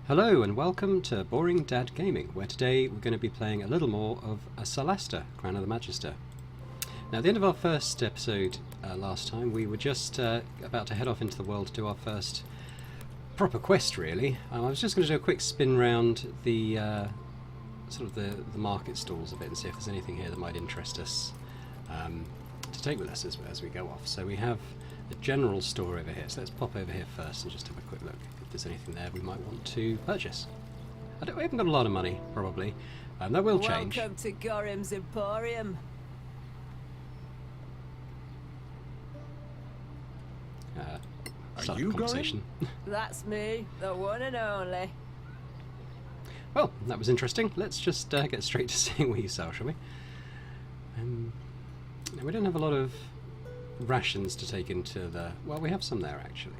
Hello and welcome to Boring Dad Gaming, where today we're going to be playing a little more of a Solasta, Crown of the Magister. Now at the end of our first episode last time, we were just about to head off into the world to do our first proper quest really. I was just going to do a quick spin round the sort of the market stalls a bit and see if there's anything here that might interest us to take with us as we go off. So we have a general store over here, so let's pop over here first and just have a quick look if there's anything there we might want to purchase. We haven't got a lot of money, probably. That will change. Welcome to Gorham's Emporium. Start the conversation. That's me, the one and only. Well, that was interesting. Let's just get straight to seeing what you sell, shall we? Now we don't have a lot of rations to take into the... Well, we have some there, actually.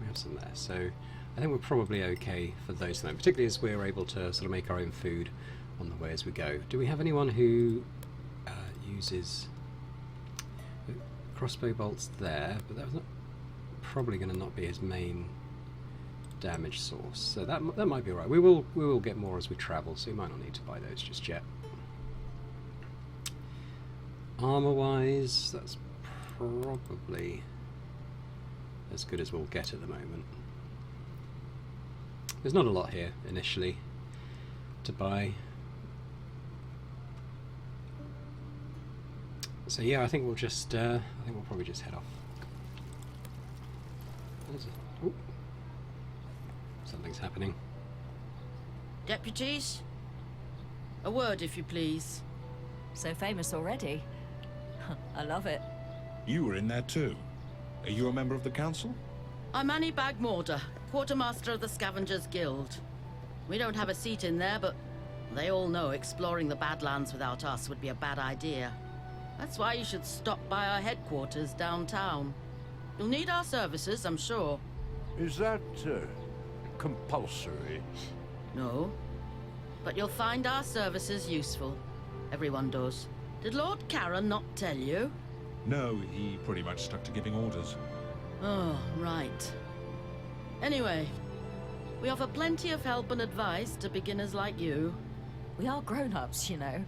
We have some there, so I think we're probably okay for those things, particularly as we're able to sort of make our own food on the way as we go. Do we have anyone who uses crossbow bolts there? But that was probably going to not be his main damage source, so that might be alright. We will get more as we travel, so we might not need to buy those just yet. Armor-wise, that's probably as good as we'll get at the moment. There's not a lot here initially to buy, so yeah, I think we'll just I think we'll probably just head off. Ooh. Something's happening. Deputies, a word if you please. So famous already. I love it. You were in there too. Are you a member of the council? I'm Annie Bagmorder, quartermaster of the Scavengers Guild. We don't have a seat in there, but they all know exploring the Badlands without us would be a bad idea. That's why you should stop by our headquarters downtown. You'll need our services, I'm sure. Is that compulsory? No, but you'll find our services useful. Everyone does. Did Lord Caron not tell you? No, he pretty much stuck to giving orders. Oh, right. Anyway, we offer plenty of help and advice to beginners like you. We are grown-ups, you know.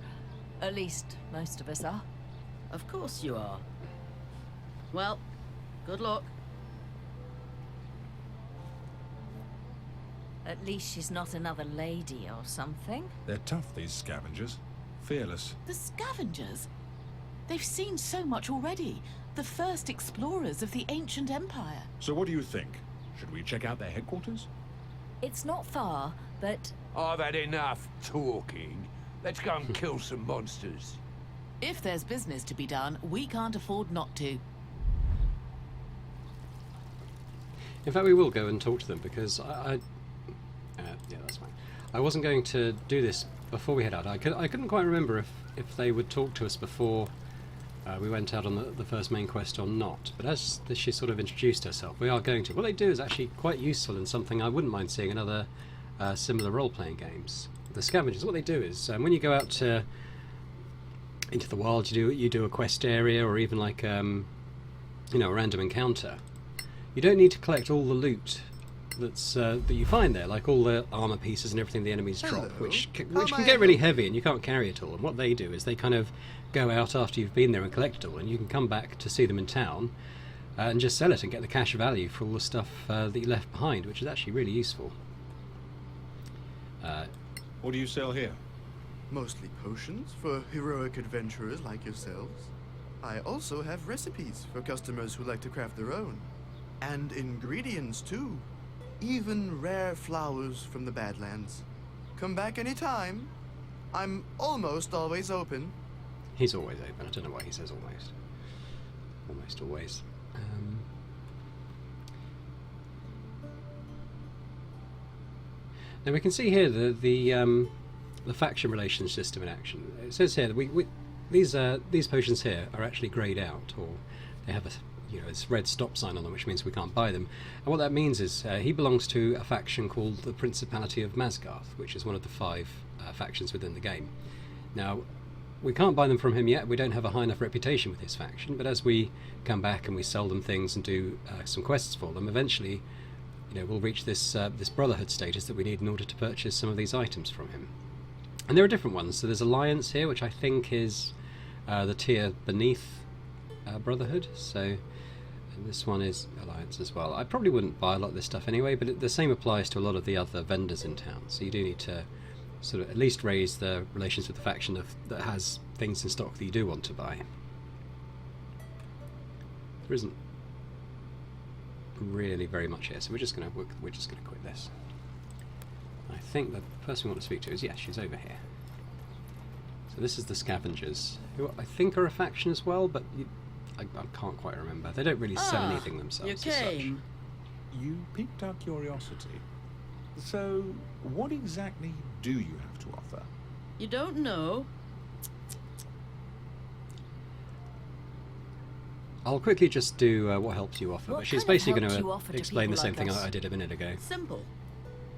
At least, most of us are. Of course you are. Well, good luck. At least she's not another lady or something. They're tough, these scavengers. Fearless. The Scavengers? They've seen so much already. The first explorers of the ancient empire. So what do you think? Should we check out their headquarters? It's not far, but... I've had enough talking. Let's go and kill some monsters. If there's business to be done, we can't afford not to. In fact, we will go and talk to them, because yeah, that's fine. I wasn't going to do this before we head out. I couldn't quite remember if they would talk to us before we went out on the first main quest or not. But as she sort of introduced herself, we are going to. What they do is actually quite useful and something I wouldn't mind seeing in other similar role-playing games. The Scavengers, what they do is when you go out into the wild, you do a quest area or even like you know, a random encounter. You don't need to collect all the loot that you find there, like all the armor pieces and everything the enemies drop, which can get really heavy and you can't carry it all. And what they do is they kind of go out after you've been there and collect it all, and you can come back to see them in town and just sell it and get the cash value for all the stuff that you left behind, which is actually really useful. What do you sell here? Mostly potions for heroic adventurers like yourselves. I also have recipes for customers who like to craft their own. And ingredients too. Even rare flowers from the Badlands. Come back anytime. I'm almost always open. He's always open. I don't know why he says almost. Almost always. Now we can see here the faction relations system in action. It says here that these potions here are actually greyed out, or they have a this red stop sign on them, which means we can't buy them. And what that means is he belongs to a faction called the Principality of Masgarth, which is one of the 5 factions within the game. Now, we can't buy them from him yet. We don't have a high enough reputation with his faction, but as we come back and we sell them things and do some quests for them, eventually we'll reach this this brotherhood status that we need in order to purchase some of these items from him. And there are different ones. So there's Alliance here, which I think is the tier beneath Brotherhood. So this one is Alliance as well. I probably wouldn't buy a lot of this stuff anyway, but the same applies to a lot of the other vendors in town. So you do need to sort of at least raise the relations with the faction that has things in stock that you do want to buy. There isn't really very much here, so we're just gonna quit this. I think the person we want to speak to is, yes, she's over here. So this is the Scavengers, who I think are a faction as well, but I can't quite remember. They don't really sell anything themselves You as such. came. You piqued our curiosity. So, what exactly do you have to offer? You don't know? I'll quickly just do what helps you offer, What but she's kind of basically help going do you offer to to explain the people same like thing us? I did a minute ago. Simple.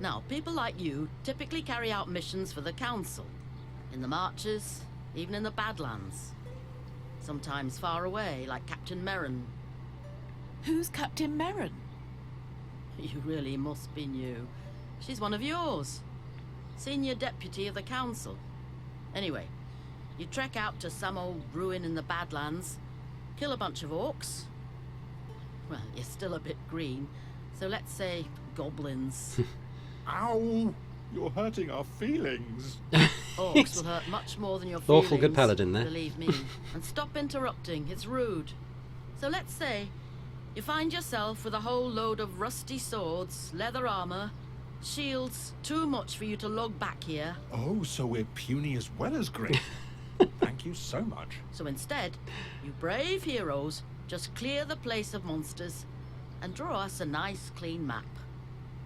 Now, people like you typically carry out missions for the Council. In the Marches, even in the Badlands. Sometimes far away, like Captain Merrin. Who's Captain Merrin? You really must be new. She's one of yours. Senior Deputy of the Council. Anyway, you trek out to some old ruin in the Badlands, kill a bunch of orcs. Well, you're still a bit green, so let's say goblins. Ow! You're hurting our feelings. Orcs will hurt much more than your Awful feelings. good paladin there. Believe me. And stop interrupting, it's rude. So let's say you find yourself with a whole load of rusty swords, leather armor, shields, too much for you to lug back here. Oh, so we're puny as well as great. Thank you so much. So instead, you brave heroes just clear the place of monsters and draw us a nice clean map.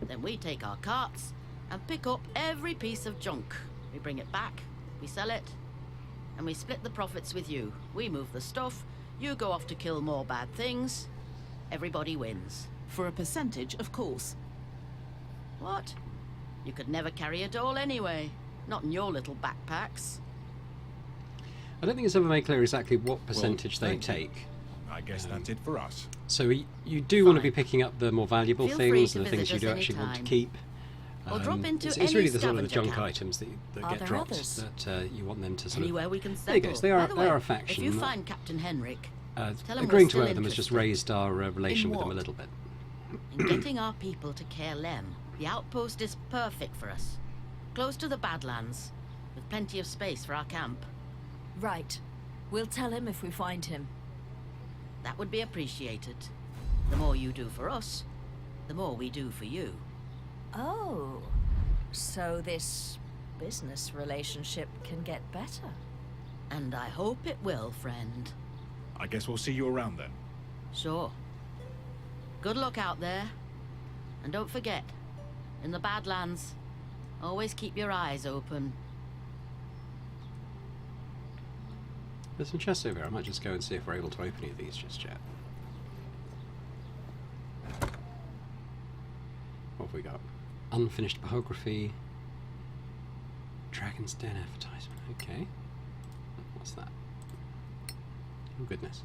Then we take our carts and pick up every piece of junk. We bring it back, we sell it, and we split the profits with you. We move the stuff, you go off to kill more bad things. Everybody wins. For a percentage, of course. What? You could never carry it all anyway. Not in your little backpacks. I don't think it's ever made clear exactly what percentage they thank you. take. I guess that's it for us. So you do want to be Fine. picking up the more valuable Feel free things to and the things you visit do us actually want to anytime. keep. Or drop into it's any really the sort of the scavenger junk camp. items that Are get there dropped others? that you want them to sort Anywhere of... we can There you settle. go, so they By are, the they are way, a faction. If you find Captain Henrik, tell him agreeing we're to still work them has just interested. raised our relation In with them a what? little bit. in getting our people to Caer Lem, the outpost is perfect for us. Close to the Badlands, with plenty of space for our camp. Right. We'll tell him if we find him. That would be appreciated. The more you do for us, the more we do for you. Oh. So this business relationship can get better. And I hope it will, friend. I guess we'll see you around then. Sure. Good luck out there. And don't forget, in the Badlands, always keep your eyes open. There's some chests over here. I might just go and see if we're able to open any of these just yet. What have we got? Unfinished biography. Dragon's Den advertisement. Okay. What's that? Oh goodness.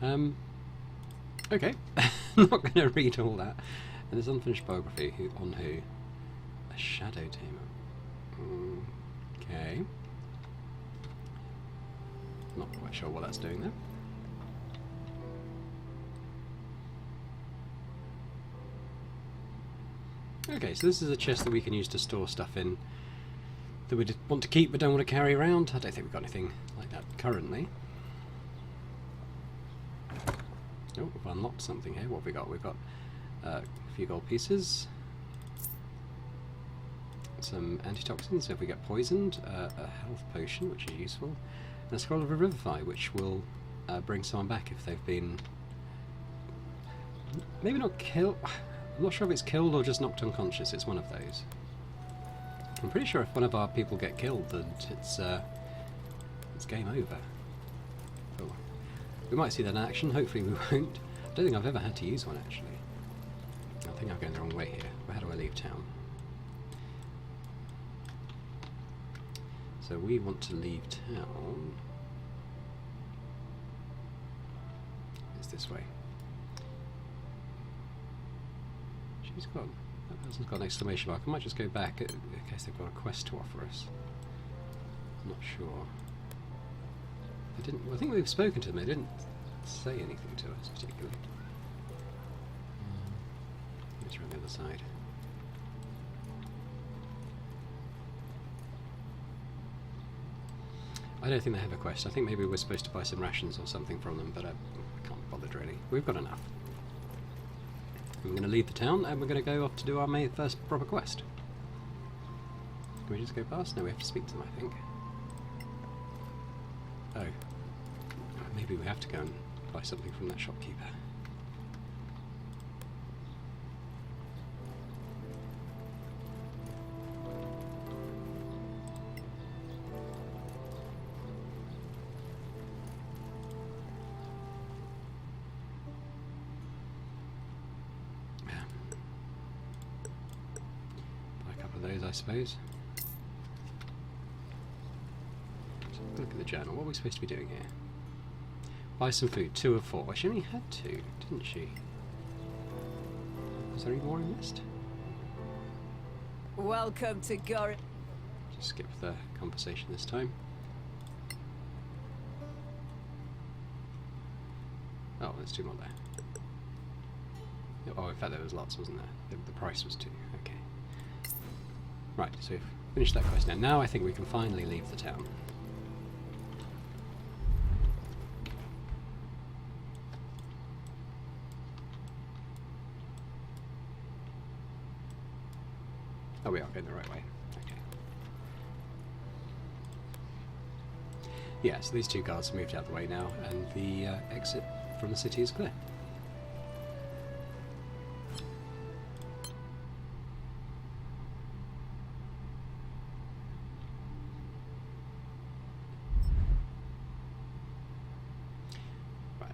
Okay. I'm not going to read all that. And there's unfinished biography. Who on who? A shadow tamer. Okay. Not quite sure what that's doing there. Okay, so this is a chest that we can use to store stuff in that we want to keep but don't want to carry around. I don't think we've got anything like that currently. Oh, we've unlocked something here. What have we got? We've got a few gold pieces, some antitoxins if we get poisoned, a health potion which is useful, and a scroll of revivify which will bring someone back if they've been maybe not killed. I'm not sure if it's killed or just knocked unconscious. It's one of those. I'm pretty sure if one of our people get killed, then it's game over. Oh. We might see that in action. Hopefully we won't. I don't think I've ever had to use one actually. I think I'm going the wrong way here. How do I leave town? So we want to leave town. It's this way. She's got... That person's got an exclamation mark. I might just go back in case they've got a quest to offer us. I'm not sure. They didn't... Well, I think we've spoken to them. They didn't say anything to us particularly. Let's run the other side. I don't think they have a quest. I think maybe we're supposed to buy some rations or something from them, but I can't be bothered really. We've got enough. We're going to leave the town and we're going to go off to do our first proper quest. Can we just go past? No, we have to speak to them, I think. Oh. Maybe we have to go and buy something from that shopkeeper. I suppose. So look at the journal. What are we supposed to be doing here? Buy some food. 2 of 4. She only had 2, didn't she? Was there any more I missed? Welcome to Caer. Just skip the conversation this time. Oh, there's 2 more there. Oh, in fact there was lots, wasn't there? The price was 2. Okay. Right, so we've finished that quest now. Now I think we can finally leave the town. Oh, we are going the right way. Okay. Yeah, so these 2 guards have moved out of the way now, and the exit from the city is clear.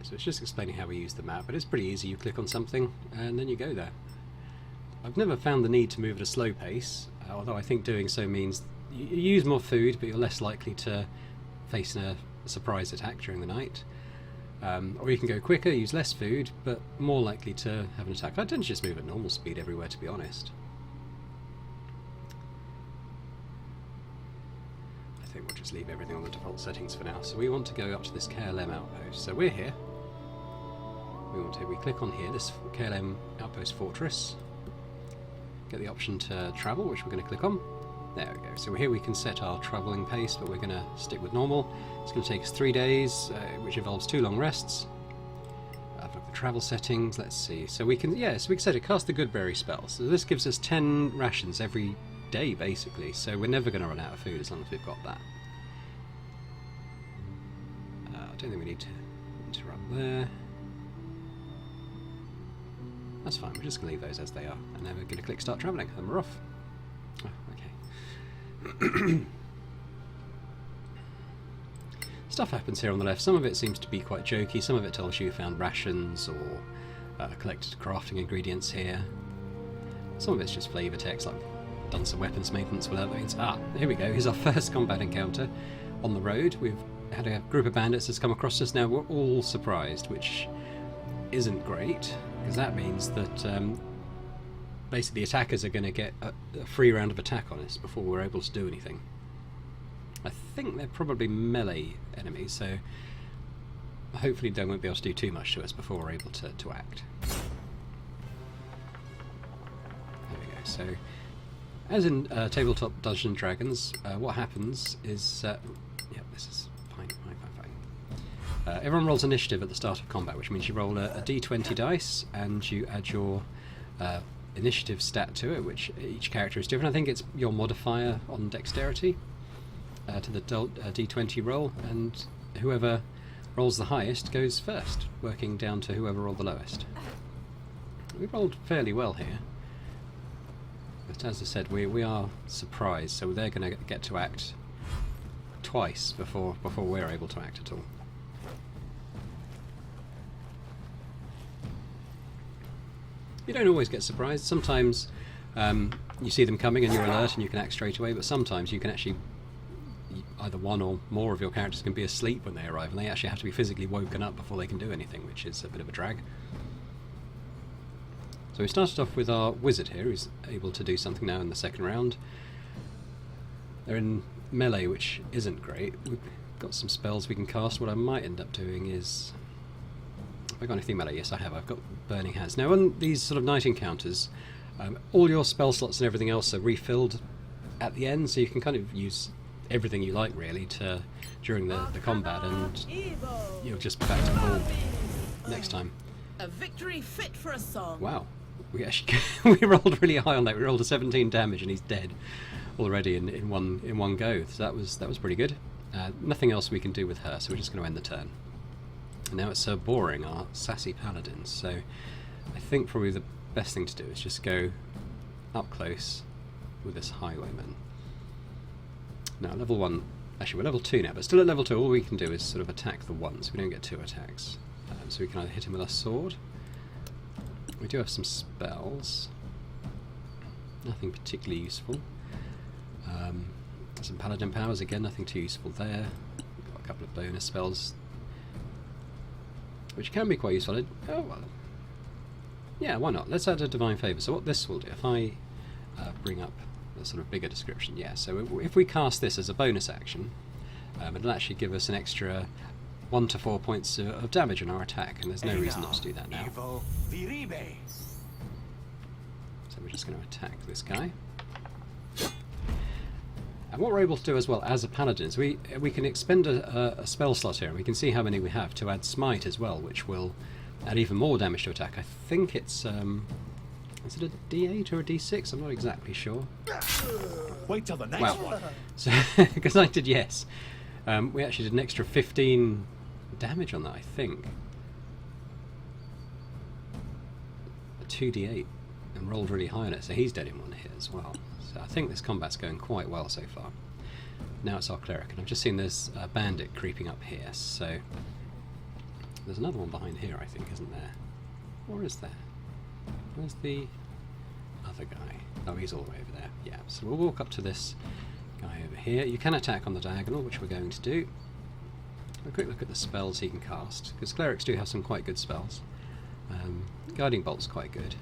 So it's just explaining how we use the map, but it's pretty easy. You click on something and then you go there. I've never found the need to move at a slow pace, although I think doing so means you use more food, but you're less likely to face a surprise attack during the night. Or you can go quicker, use less food, but more likely to have an attack. I tend to just move at normal speed everywhere, to be honest. I think we'll just leave everything on the default settings for now. So we want to go up to this Caer Lem outpost. So we're here. We click on here, this Caer Lem outpost fortress. Get the option to travel, which we're going to click on. There we go. So here we can set our travelling pace, but we're going to stick with normal. It's going to take us 3 days, which involves 2 long rests. I've looked at the travel settings. Let's see. So we can, so we can set it, cast the Goodberry spell. So this gives us 10 rations every day, basically. So we're never going to run out of food as long as we've got that. I don't think we need to interrupt there. That's fine, we're just going to leave those as they are, and then we're going to click start travelling, and we're off. Oh, okay. Stuff happens here on the left. Some of it seems to be quite jokey, some of it tells you found rations or collected crafting ingredients here. Some of it's just flavour text, like done some weapons maintenance without things. Ah, here we go, here's our first combat encounter on the road. We've had a group of bandits that's come across us now. We're all surprised, which isn't great, because that means that basically the attackers are going to get a free round of attack on us before we're able to do anything. I think they're probably melee enemies, so hopefully they won't be able to do too much to us before we're able to act. There we go. So, as in tabletop Dungeons & Dragons, what happens is... yeah, this is fine. Everyone rolls initiative at the start of combat, which means you roll a d20 dice and you add your initiative stat to it, which each character is different. I think it's your modifier on dexterity to the d20 roll, and whoever rolls the highest goes first, working down to whoever rolled the lowest. We rolled fairly well here, but as I said, we are surprised, so they're going to get to act twice before we're able to act at all. You don't always get surprised. Sometimes you see them coming and you're alert and you can act straight away, but sometimes you can actually, either one or more of your characters can be asleep when they arrive, and they actually have to be physically woken up before they can do anything, which is a bit of a drag. So So we started off with our wizard here, who's able to do something now in the second round. They're in melee, which isn't great. We've got some spells we can cast. What I might end up doing is... Have I got anything melee? Yes, I have. I've got Burning Hands. Now, on these sort of night encounters, all your spell slots and everything else are refilled at the end, so you can kind of use everything you like, really, during the combat, and you'll just be back to full next time. A victory fit for a song. Wow. We actually we rolled really high on that. We rolled a 17 damage and he's dead already in one go. So that was pretty good. Nothing else we can do with her, so we're just going to end the turn. And now it's boring, our sassy paladins. So I think probably the best thing to do is just go up close with this highwayman. Now level 1, actually we're level 2 now, but still at level 2 all we can do is sort of attack the 1, so we don't get 2 attacks. So we can either hit him with our sword. We do have some spells. Nothing particularly useful. Some paladin powers, again nothing too useful there. We've got a couple of bonus spells, which can be quite useful. Oh well. Yeah, why not? Let's add a divine favour. So what this will do, if I bring up a sort of bigger description, yeah, so if we cast this as a bonus action, it'll actually give us an extra 1 to 4 points of damage on our attack, and there's no reason not to do that now. So we're just going to attack this guy. And what we're able to do as well as a paladin is we can expend a spell slot here, and we can see how many we have to add smite as well, which will add even more damage to attack. I think it's is it a D8 or a D6? I'm not exactly sure. Wait till the next one. So because I did yes, we actually did an extra 15 damage on that. I think a 2d8 and rolled really high on it, so he's dead in one hit as well. So I think this combat's going quite well so far. Now it's our cleric, and I've just seen there's a bandit creeping up here, so there's another one behind here, I think, isn't there? Or is there? Where's the other guy? Oh, he's all the way over there. Yeah, so we'll walk up to this guy over here. You can attack on the diagonal, which we're going to do. A quick look at the spells he can cast, because clerics do have some quite good spells. Guiding Bolt's quite good.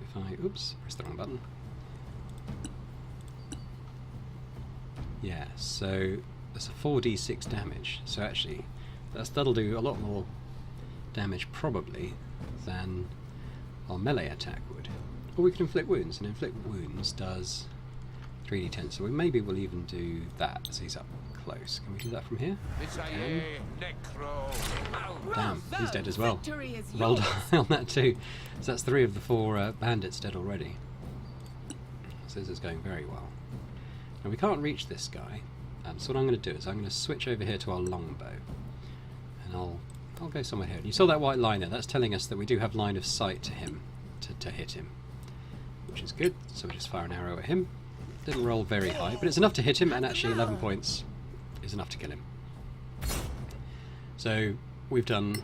If I... oops, pressed the wrong button. Yeah, so there's a 4d6 damage, so actually that'll do a lot more damage probably than our melee attack would. Or we can inflict wounds, and inflict wounds does 3d10, so maybe we'll even do that as he's up close. Can we do that from here? Damn, he's dead as well. Rolled high on that too. So that's 3 of the 4 bandits dead already. So this is going very well. Now we can't reach this guy, so what I'm going to do is I'm going to switch over here to our longbow, and I'll go somewhere here. You saw that white line there, that's telling us that we do have line of sight to him, to hit him, which is good. So we just fire an arrow at him. Didn't roll very high, but it's enough to hit him, and actually 11 points is enough to kill him. So we've done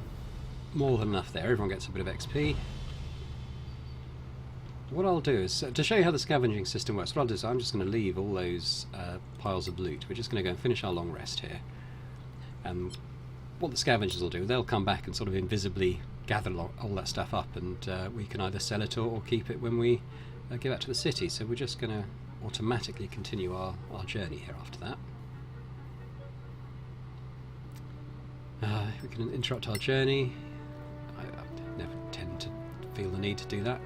more than enough there. Everyone gets a bit of XP. What I'll do is, to show you how the scavenging system works, what I'll do is I'm just going to leave all those piles of loot. We're just going to go and finish our long rest here. And what the scavengers will do, they'll come back and sort of invisibly gather all that stuff up, and we can either sell it or keep it when we get back to the city. So we're just going to automatically continue our journey here after that. We can interrupt our journey. I never tend to feel the need to do that.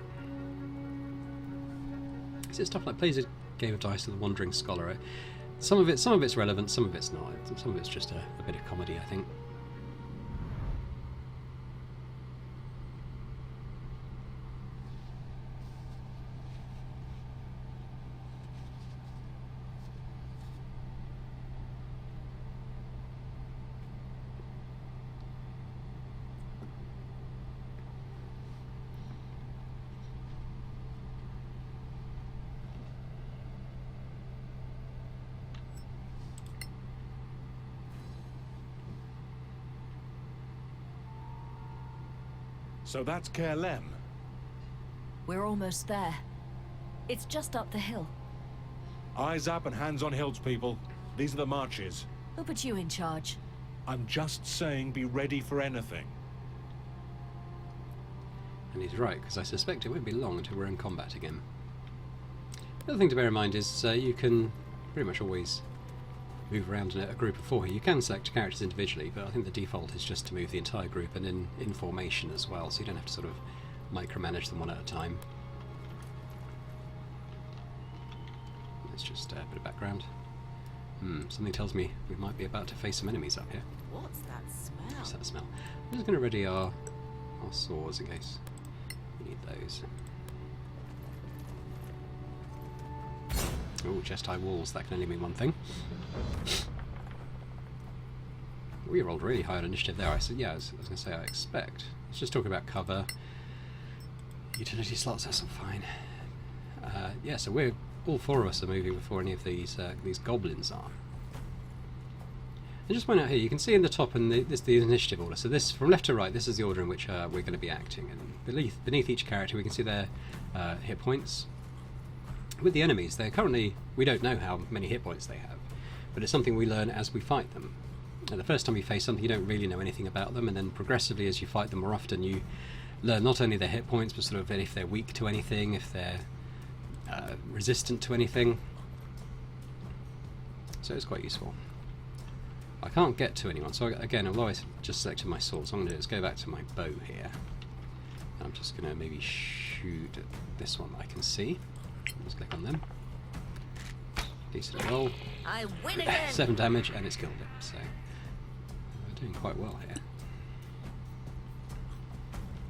It's stuff like plays a game of dice with the Wandering Scholar. Some of it's relevant, some of it's not. Some of it's just a bit of comedy, I think. So that's Caer Lem. We're almost there. It's just up the hill. Eyes up and hands on hilts, people. These are the marches. Who put you in charge? I'm just saying be ready for anything. And he's right, because I suspect it won't be long until we're in combat again. The other thing to bear in mind is you can pretty much always move around in a group of 4 here. You can select characters individually, but I think the default is just to move the entire group and in formation as well, so you don't have to sort of micromanage them one at a time. It's just a bit of background. Something tells me we might be about to face some enemies up here. What's that smell? What's that smell? I'm just going to ready our swords in case we need those. Oh, chest-high walls, that can only mean one thing. We rolled really high on initiative there. I said, yeah, I was going to say I expect. Let's just talk about cover. Utility slots, that's all fine. Yeah, so all 4 of us are moving before any of these goblins are. And just point out here, you can see in the top and this the initiative order. So this, from left to right, this is the order in which we're going to be acting. And beneath each character, we can see their hit points. With the enemies, they're currently, we don't know how many hit points they have, but it's something we learn as we fight them. And the first time you face something, you don't really know anything about them, and then progressively, as you fight them more often, you learn not only their hit points, but sort of if they're weak to anything, if they're resistant to anything. So it's quite useful. I can't get to anyone, so again, although I just selected my sword, so I'm going to do is go back to my bow here. And I'm just going to maybe shoot at this one that I can see. Just click on them. Decent roll. I win again. 7 damage, and it's killed it, so we're doing quite well here.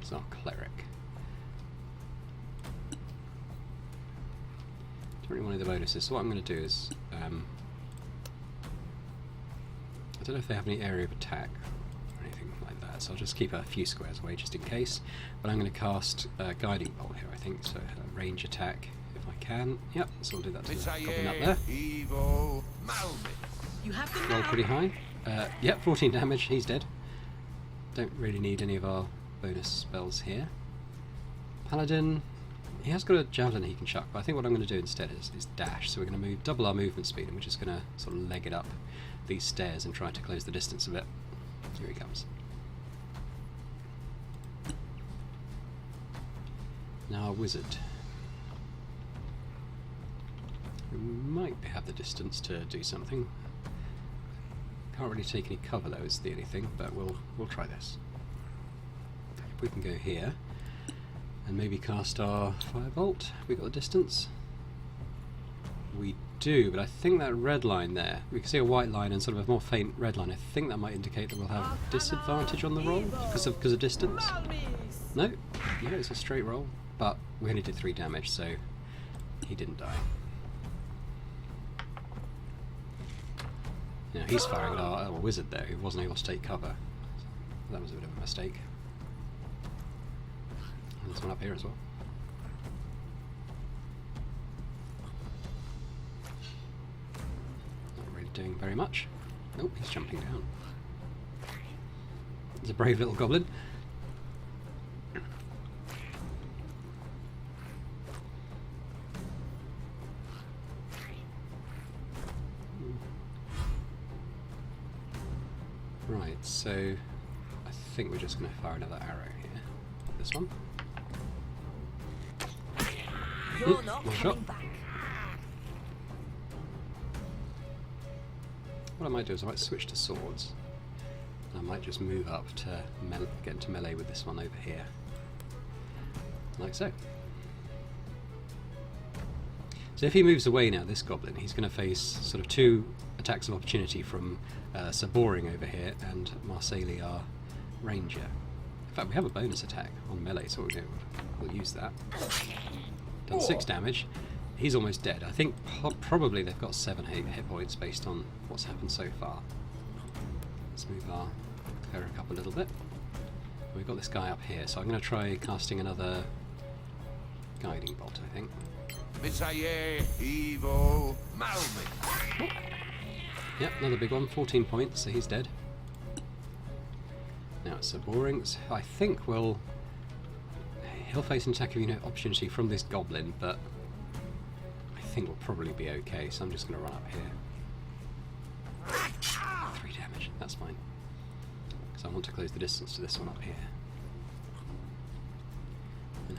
It's our cleric. Don't really want the bonuses, so what I'm going to do is I don't know if they have any area of attack or anything like that, so I'll just keep a few squares away just in case. But I'm going to cast Guiding Bolt here, I think, so range attack if I can. Yep, so I'll do that to the goblin up there. Evil You have them Roll now. pretty high. Yep, 14 damage, he's dead. Don't really need any of our bonus spells here. Paladin, he has got a javelin he can chuck, but I think what I'm going to do instead is dash. So we're going to double our movement speed, and we're just going to sort of leg it up these stairs and try to close the distance a bit. Here he comes. Now our wizard. We might have the distance to do something. Can't really take any cover though, is the only thing, but we'll try this. If we can go here and maybe cast our firebolt. We got the distance? We do, but I think that red line there, we can see a white line and sort of a more faint red line. I think that might indicate that we'll have disadvantage on the roll because of distance. No, yeah, it's a straight roll, but we only did 3 damage, so he didn't die. Now he's firing at our wizard there, who wasn't able to take cover. That was a bit of a mistake. And there's one up here as well. Not really doing very much. Nope, he's jumping down. He's a brave little goblin. Right, so I think we're just going to fire another arrow here. This one. You're not one coming shot. back. What I might do is I might switch to swords. I might just move up to get into melee with this one over here. Like so. So if he moves away now, this goblin, he's going to face sort of 2 attacks of opportunity from Saboring over here and Marceli, our ranger. In fact, we have a bonus attack on melee, so we'll use that. Done 6 damage. He's almost dead. I think probably they've got 7 hit points based on what's happened so far. Let's move our cleric up a little bit. We've got this guy up here, so I'm going to try casting another Guiding Bolt, I think. Messiah, evil moment. Yep, another big one, 14 points, so he's dead. Now it's Saboring. So I think he'll face an attack of opportunity from this goblin, but I think we'll probably be okay, so I'm just going to run up here. 3 damage, that's fine. Because I want to close the distance to this one up here.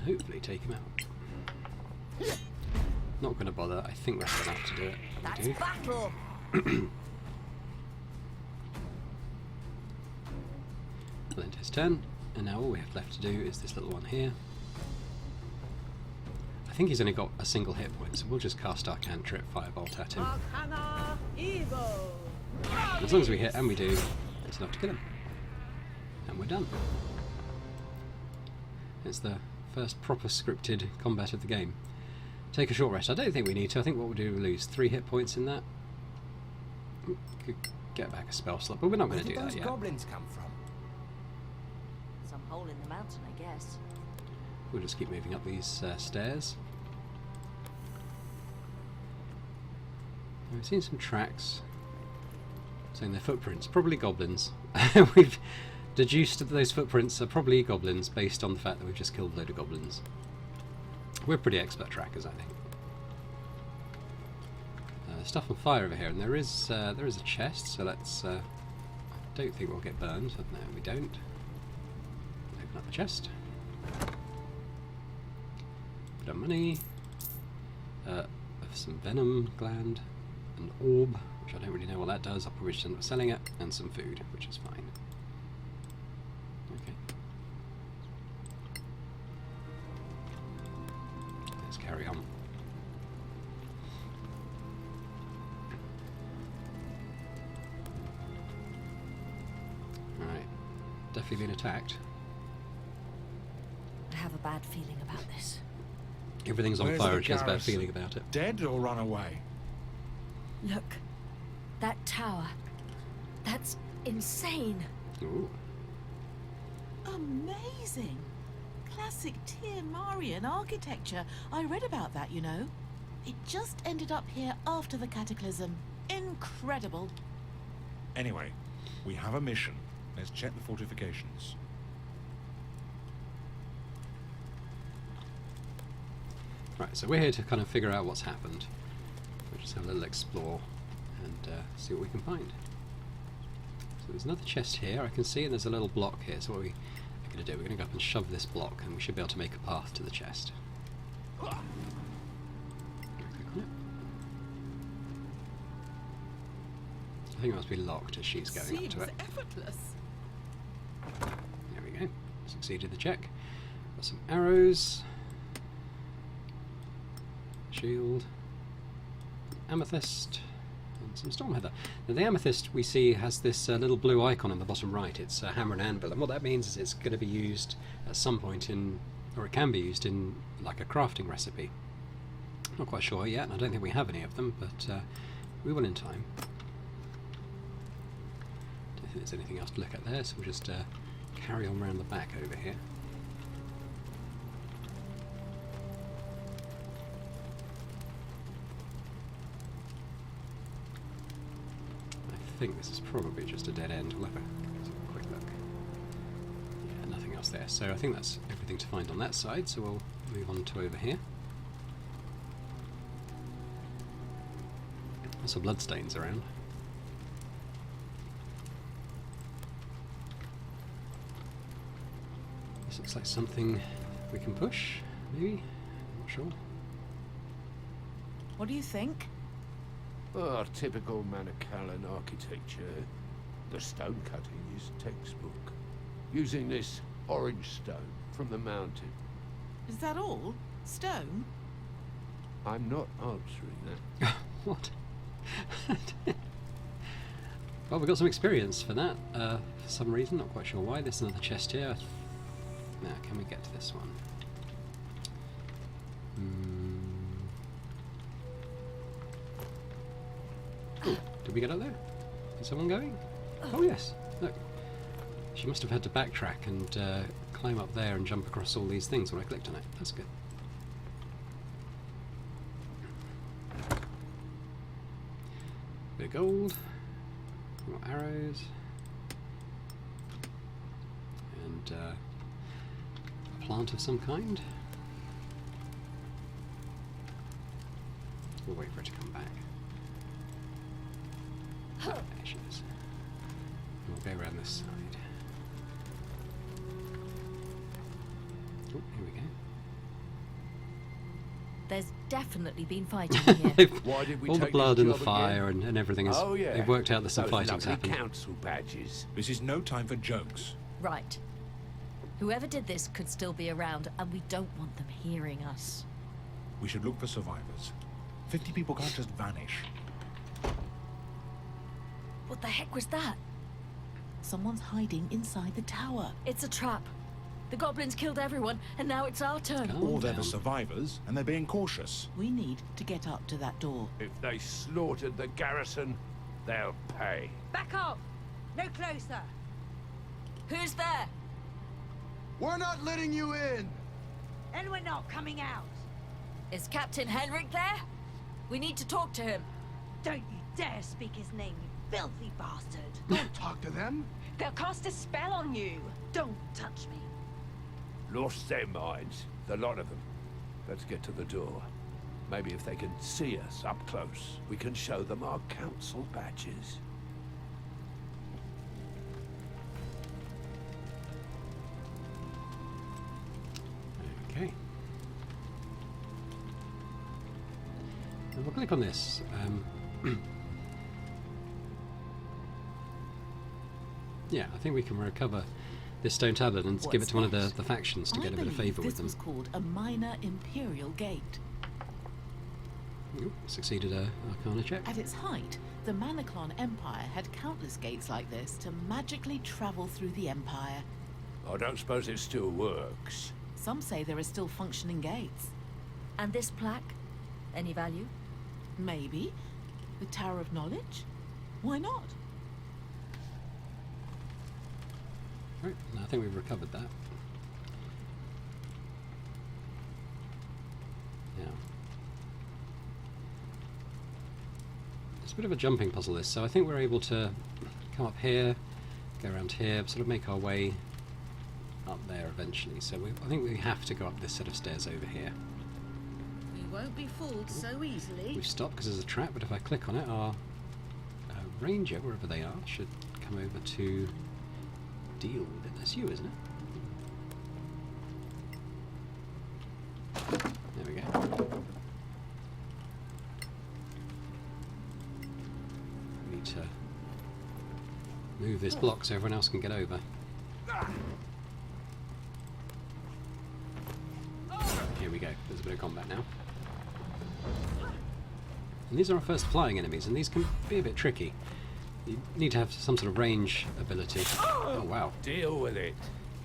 hopefully take him out. Not going to bother. I think we're going to have to do it. That's battle. Well, end his turn, and now all we have left to do is this little one here. I think he's only got a single hit point, so we'll just cast our cantrip Firebolt at him. As long as we hit, and we do, it's enough to kill him. And we're done. It's the first proper scripted combat of the game. Take a short rest. I don't think we need to. I think what we'll do, we'll lose 3 hit points in that. Could get back a spell slot, but we're not going to do that yet. Goblins come from? Some hole in the mountain, I guess. We'll just keep moving up these stairs. We've seen some tracks saying they're footprints, probably goblins. We've deduced that those footprints are probably goblins based on the fact that we've just killed a load of goblins. We're pretty expert trackers, I think. Stuff on fire over here, and there is a chest, so let's... I don't think we'll get burned. No, we don't. Open up the chest. Bit of money. Some venom gland. An orb, which I don't really know what that does. I'll probably just end up selling it. And some food, which is fine. Okay. Let's carry on. Right. Definitely been attacked. I have a bad feeling about this. Everything's on Where's fire the and she has a bad garrison? feeling about it. Dead or run away? Look. That tower. That's insane. Ooh. Amazing. Classic Marian architecture. I read about that, you know. It just ended up here after the cataclysm. Incredible. Anyway, we have a mission. Let's check the fortifications. Right, so we're here to kind of figure out what's happened. We'll just have a little explore and see what we can find. So there's another chest here I can see, and there's a little block here. So what we're going to do, we're going to go up and shove this block, and we should be able to make a path to the chest. Click on it. I think it must be locked as she's going up to it. Effortless. There we go. Succeeded the check. Got some arrows. Shield. Amethyst. And some storm heather. Now the amethyst we see has this little blue icon in the bottom right. It's a hammer and anvil. And what that means is it's going to be used at some point in, or it can be used in like a crafting recipe. Not quite sure yet, and I don't think we have any of them, but we will in time. Don't think there's anything else to look at there, so we'll just carry on around the back over here. I think this is probably just a dead end. We'll have a quick look. Yeah, nothing else there. So I think that's everything to find on that side, so we'll move on to over here. There's some bloodstains around. This looks like something we can push, maybe? Not sure. What do you think? Oh, typical Manicalan architecture. The stone cutting is textbook. Using this orange stone from the mountain. Is that all? Stone? I'm not answering that. What? Well, we've got some experience for that, for some reason, not quite sure why. There's another chest here. Now, can we get to this one? Ooh, did we get up there? Is someone going? Oh yes, look. She must have had to backtrack and climb up there and jump across all these things when I clicked on it. That's good. Bit of gold, more arrows, and a plant of some kind. We'll wait for it to come back. There she is. And we'll go around this side. Oh, here we go. There's definitely been fighting here. Why did we All the take blood this and the job fire again? and everything is. Oh yeah. They've worked out that some Those fighting's lovely happened. council badges. This is no time for jokes. Right. Whoever did this could still be around, and we don't want them hearing us. We should look for survivors. 50 people can't just vanish. What the heck was that? Someone's hiding inside the tower. It's a trap. The goblins killed everyone, and now it's our turn. Calm Or they're the down. survivors, and they're being cautious. We need to get up to that door. If they slaughtered the garrison, they'll pay. Back off! No closer! Who's there? We're not letting you in! And we're not coming out! Is Captain Henrik there? We need to talk to him. Don't you dare speak his name, you filthy bastard! Don't talk to them! They'll cast a spell on you! Don't touch me! Lost their minds, the lot of them. Let's get to the door. Maybe if they can see us up close, we can show them our council badges. Okay. And we'll click on this. Yeah, I think we can recover this stone tablet and give it What's to one of that? the factions to I get a bit of believe favour this with them. was called a minor imperial gate. Ooh, succeeded a Arcana check. At its height, the Manaclon Empire had countless gates like this to magically travel through the Empire. I don't suppose it still works. Some say there are still functioning gates. And this plaque? Any value? Maybe. The Tower of Knowledge? Why not? Right, I think we've recovered that. Yeah. It's a bit of a jumping puzzle this, so I think we're able to come up here, go around here, sort of make our way up there eventually. So I think we have to go up this set of stairs over here. We won't be fooled so easily. We've stopped because there's a trap, but if I click on it, our ranger, wherever they are, should come over to deal with it. That's you, isn't it? There we go. We need to move this block so everyone else can get over. Here we go. There's a bit of combat now. And these are our first flying enemies, and these can be a bit tricky. You need to have some sort of range ability. Oh wow. Deal with it.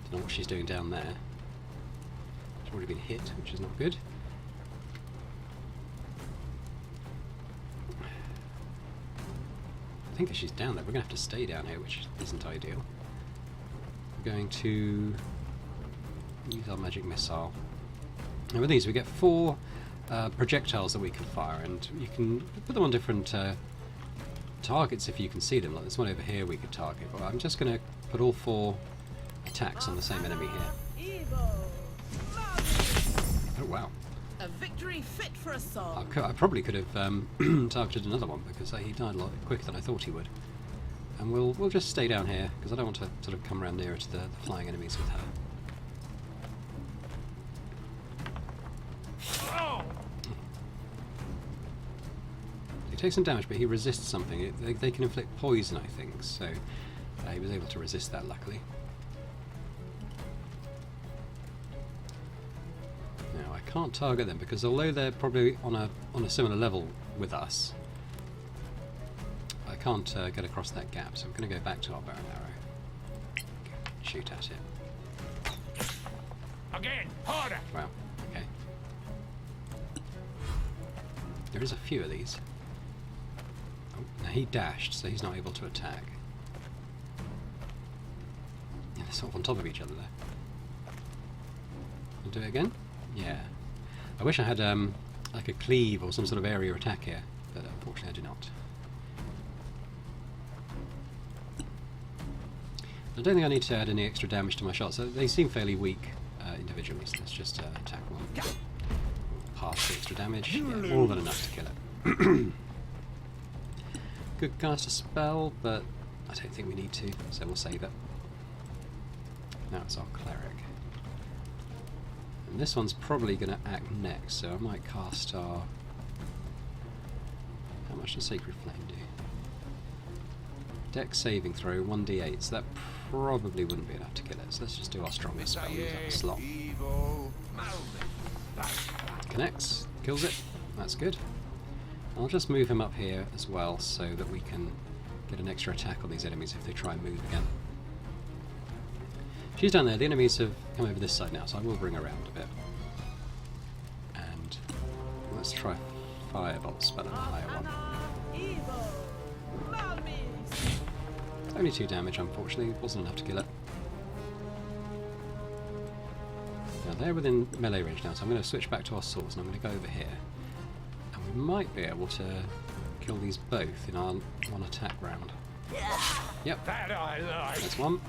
Don't know what she's doing down there. She's already been hit, which is not good. I think if she's down there, we're going to have to stay down here, which isn't ideal. We're going to use our magic missile. And with these, we get 4 projectiles that we can fire, and you can put them on different targets if you can see them. Like this one over here we could target, but I'm just going to put all 4 attacks on the same enemy here. Oh wow. A victory fit for a song. I probably could have targeted another one because he died a lot quicker than I thought he would. And we'll just stay down here because I don't want to sort of come around nearer to the flying enemies with her. He takes some damage, but he resists something. They can inflict poison, I think, so he was able to resist that, luckily. Now, I can't target them because although they're probably on a similar level with us, I can't get across that gap, so I'm going to go back to our bow and arrow. Shoot at it. Again, harder. Wow, okay. There is a few of these. Oh, now he dashed, so he's not able to attack. Yeah, they're sort of on top of each other there. I'll do it again? Yeah. I wish I had like a cleave or some sort of area attack here, but unfortunately I do not. I don't think I need to add any extra damage to my shots. So they seem fairly weak individually, so let's just attack one. Pass the extra damage. Yeah, more than enough to kill it. Could cast a spell, but I don't think we need to, so we'll save it. Now it's our cleric. And this one's probably going to act next, so I might cast our... How much does Sacred Flame do? Dex saving throw, 1d8, so that probably wouldn't be enough to kill it. So let's just do our strongest spell, use that slot. Connects, kills it, that's good. I'll just move him up here as well so that we can get an extra attack on these enemies if they try and move again. She's down there, the enemies have come over this side now, so I will bring her around a bit. And let's try Firebolt spell on the higher one. Only 2 damage, unfortunately, wasn't enough to kill it. Now they're within melee range now, so I'm going to switch back to our swords and I'm going to go over here. And we might be able to kill these both in our one attack round. Yep, that's one.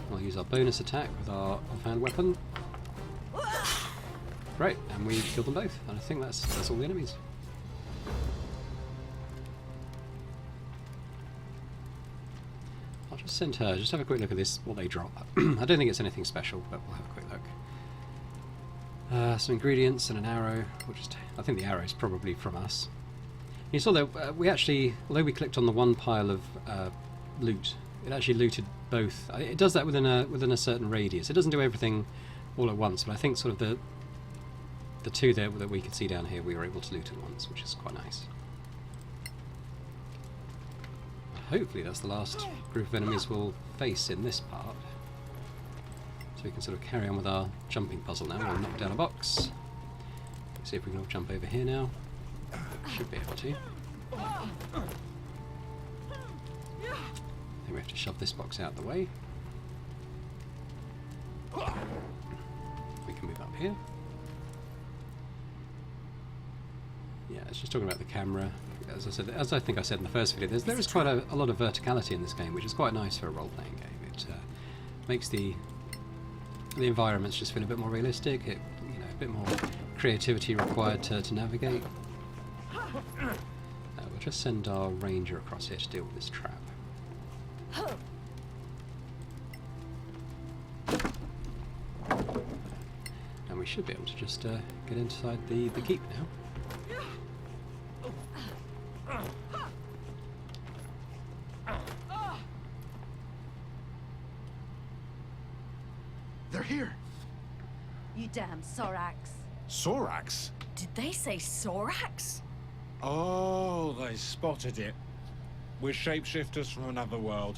We'll use our bonus attack with our offhand weapon. Great, and we killed them both, and I think that's all the enemies. I'll just send her, just have a quick look at this, what they drop. I don't think it's anything special, but we'll have a quick look. Some ingredients and an arrow, I think the arrow is probably from us. You saw that we actually, although we clicked on the one pile of loot, it actually looted both. It does that within a certain radius. It doesn't do everything all at once, but I think sort of the two there that we could see down here, we were able to loot at once, which is quite nice. Hopefully that's the last group of enemies we'll face in this part. So we can sort of carry on with our jumping puzzle now. We'll knock down a box. Let's see if we can all jump over here now. Should be able to. I think we have to shove this box out of the way. We can move up here. Yeah, it's just talking about the camera. As I said, as I think I said in the first video, there is quite a lot of verticality in this game, which is quite nice for a role-playing game. It makes the environments just feel a bit more realistic. A bit more creativity required to navigate. We'll just send our ranger across here to deal with this trap. And we should be able to just get inside the keep now. They're here. You damn Soraks. Sorax? Did they say Sorax? Oh, they spotted it. We're shapeshifters from another world.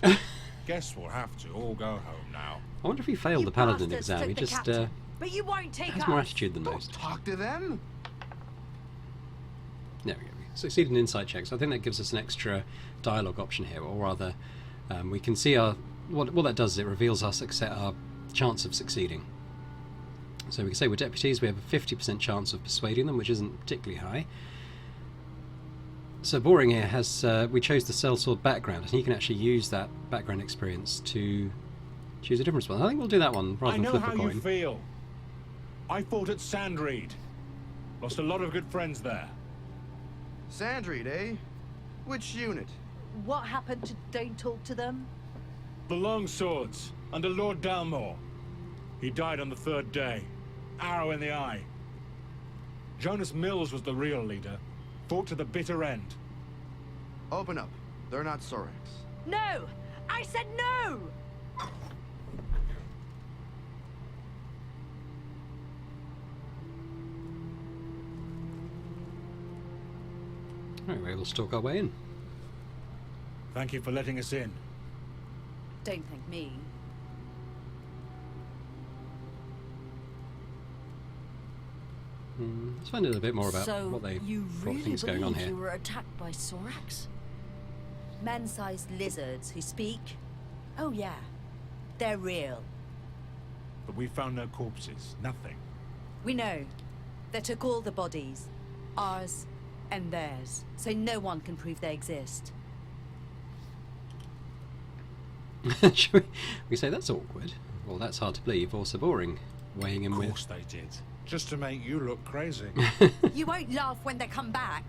Guess we'll have to all go home now. I wonder if he failed You the paladin bastards exam. took He the just captain, but you won't take has more us. attitude than most. Talk to them. There we go. We succeeded in insight checks. So I think that gives us an extra dialogue option here, or rather, we can see our what that does is it reveals our chance of succeeding. So we can say we're deputies. We have a 50% chance of persuading them, which isn't particularly high. So Boring here has we chose the sellsword background, and he can actually use that background experience to choose a different one. I think we'll do that one rather than flip a coin. I know how you feel. I fought at Sandreed. Lost a lot of good friends there. Sandreed, eh? Which unit? What happened to don't talk to them? The Longswords, under Lord Dalmor. He died on the 3rd day. Arrow in the eye. Jonas Mills was the real leader. Fought to the bitter end. Open up. They're not Soraks. No! I said no! Right, we're able to stalk our way in. Thank you for letting us in. Don't thank me. Let's find out a bit more about So what they you what really things going on believe here. you were attacked by Sorax? Man-sized lizards who speak? Oh yeah, they're real. But we found no corpses. Nothing. We know. They took all the bodies. Ours and theirs. So no one can prove they exist. Should we say that's awkward? Well, that's hard to believe, or so boring. Weighing in Of with... course they did. Just to make you look crazy. You won't laugh when they come back.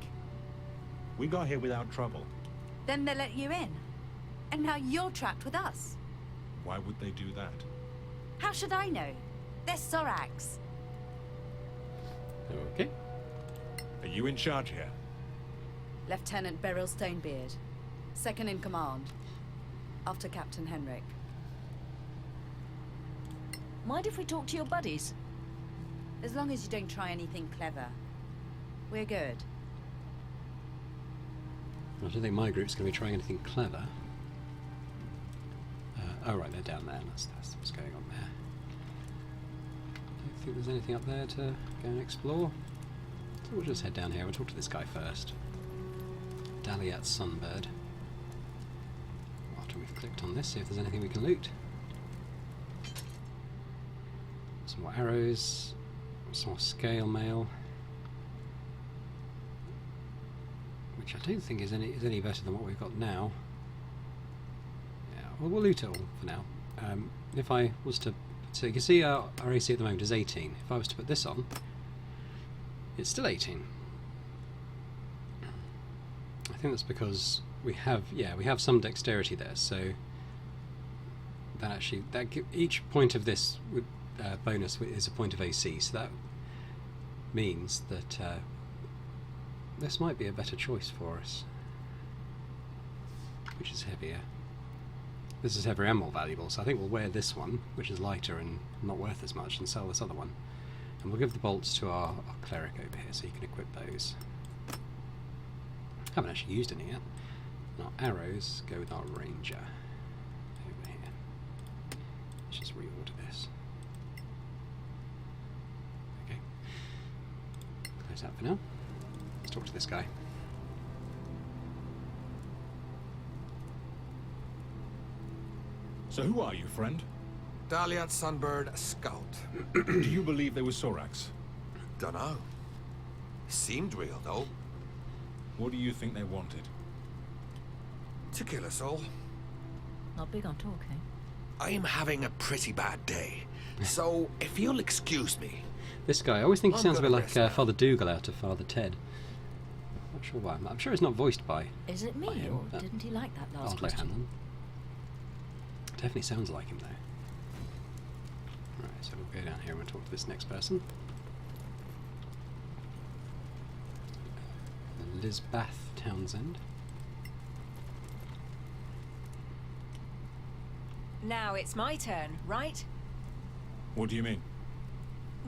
We got here without trouble. Then they let you in. And now you're trapped with us. Why would they do that? How should I know? They're Soraks. Okay. Are you in charge here? Lieutenant Beryl Stonebeard, second in command, after Captain Henrik. Mind if we talk to your buddies? As long as you don't try anything clever, we're good. I don't think my group's going to be trying anything clever. Oh right, they're down there. That's what's going on there. Don't think there's anything up there to go and explore. So we'll just head down here. We'll talk to this guy first. Daliat Sunbird. After we've clicked on this, see if there's anything we can loot. Some more arrows. Some more scale mail. Which I don't think is any better than what we've got now. Yeah, well, we'll loot it all for now. If I was to... So you can see our AC at the moment is 18. If I was to put this on, it's still 18. I think that's because we have some dexterity there, so that actually each point of this bonus is a point of AC, so that means that this might be a better choice for us. Which is heavier. This is heavier and more valuable, so I think we'll wear this one, which is lighter and not worth as much, and sell this other one. And we'll give the bolts to our cleric over here, so you can equip those. Haven't actually used any yet. And our arrows go with our ranger over here. Let's just reorder this. Okay. Close that for now. Let's talk to this guy. So who are you, friend? Daliat Sunbird, scout. Do you believe they were Soraks? Dunno. Seemed real, though. What do you think they wanted? To kill us all. Not big on talking. I'm having a pretty bad day. So, if you'll excuse me... This guy, I always think he I'm sounds a bit gonna like rest now. Father Dougal out of Father Ted. Not sure why. I'm sure it's not voiced by Is it me, By him, or that- didn't he like that last Ardlo question? Hanlon. Definitely sounds like him though. Right, so we'll go down here and we'll talk to this next person. Lisbath Townsend. Now it's my turn, right? What do you mean?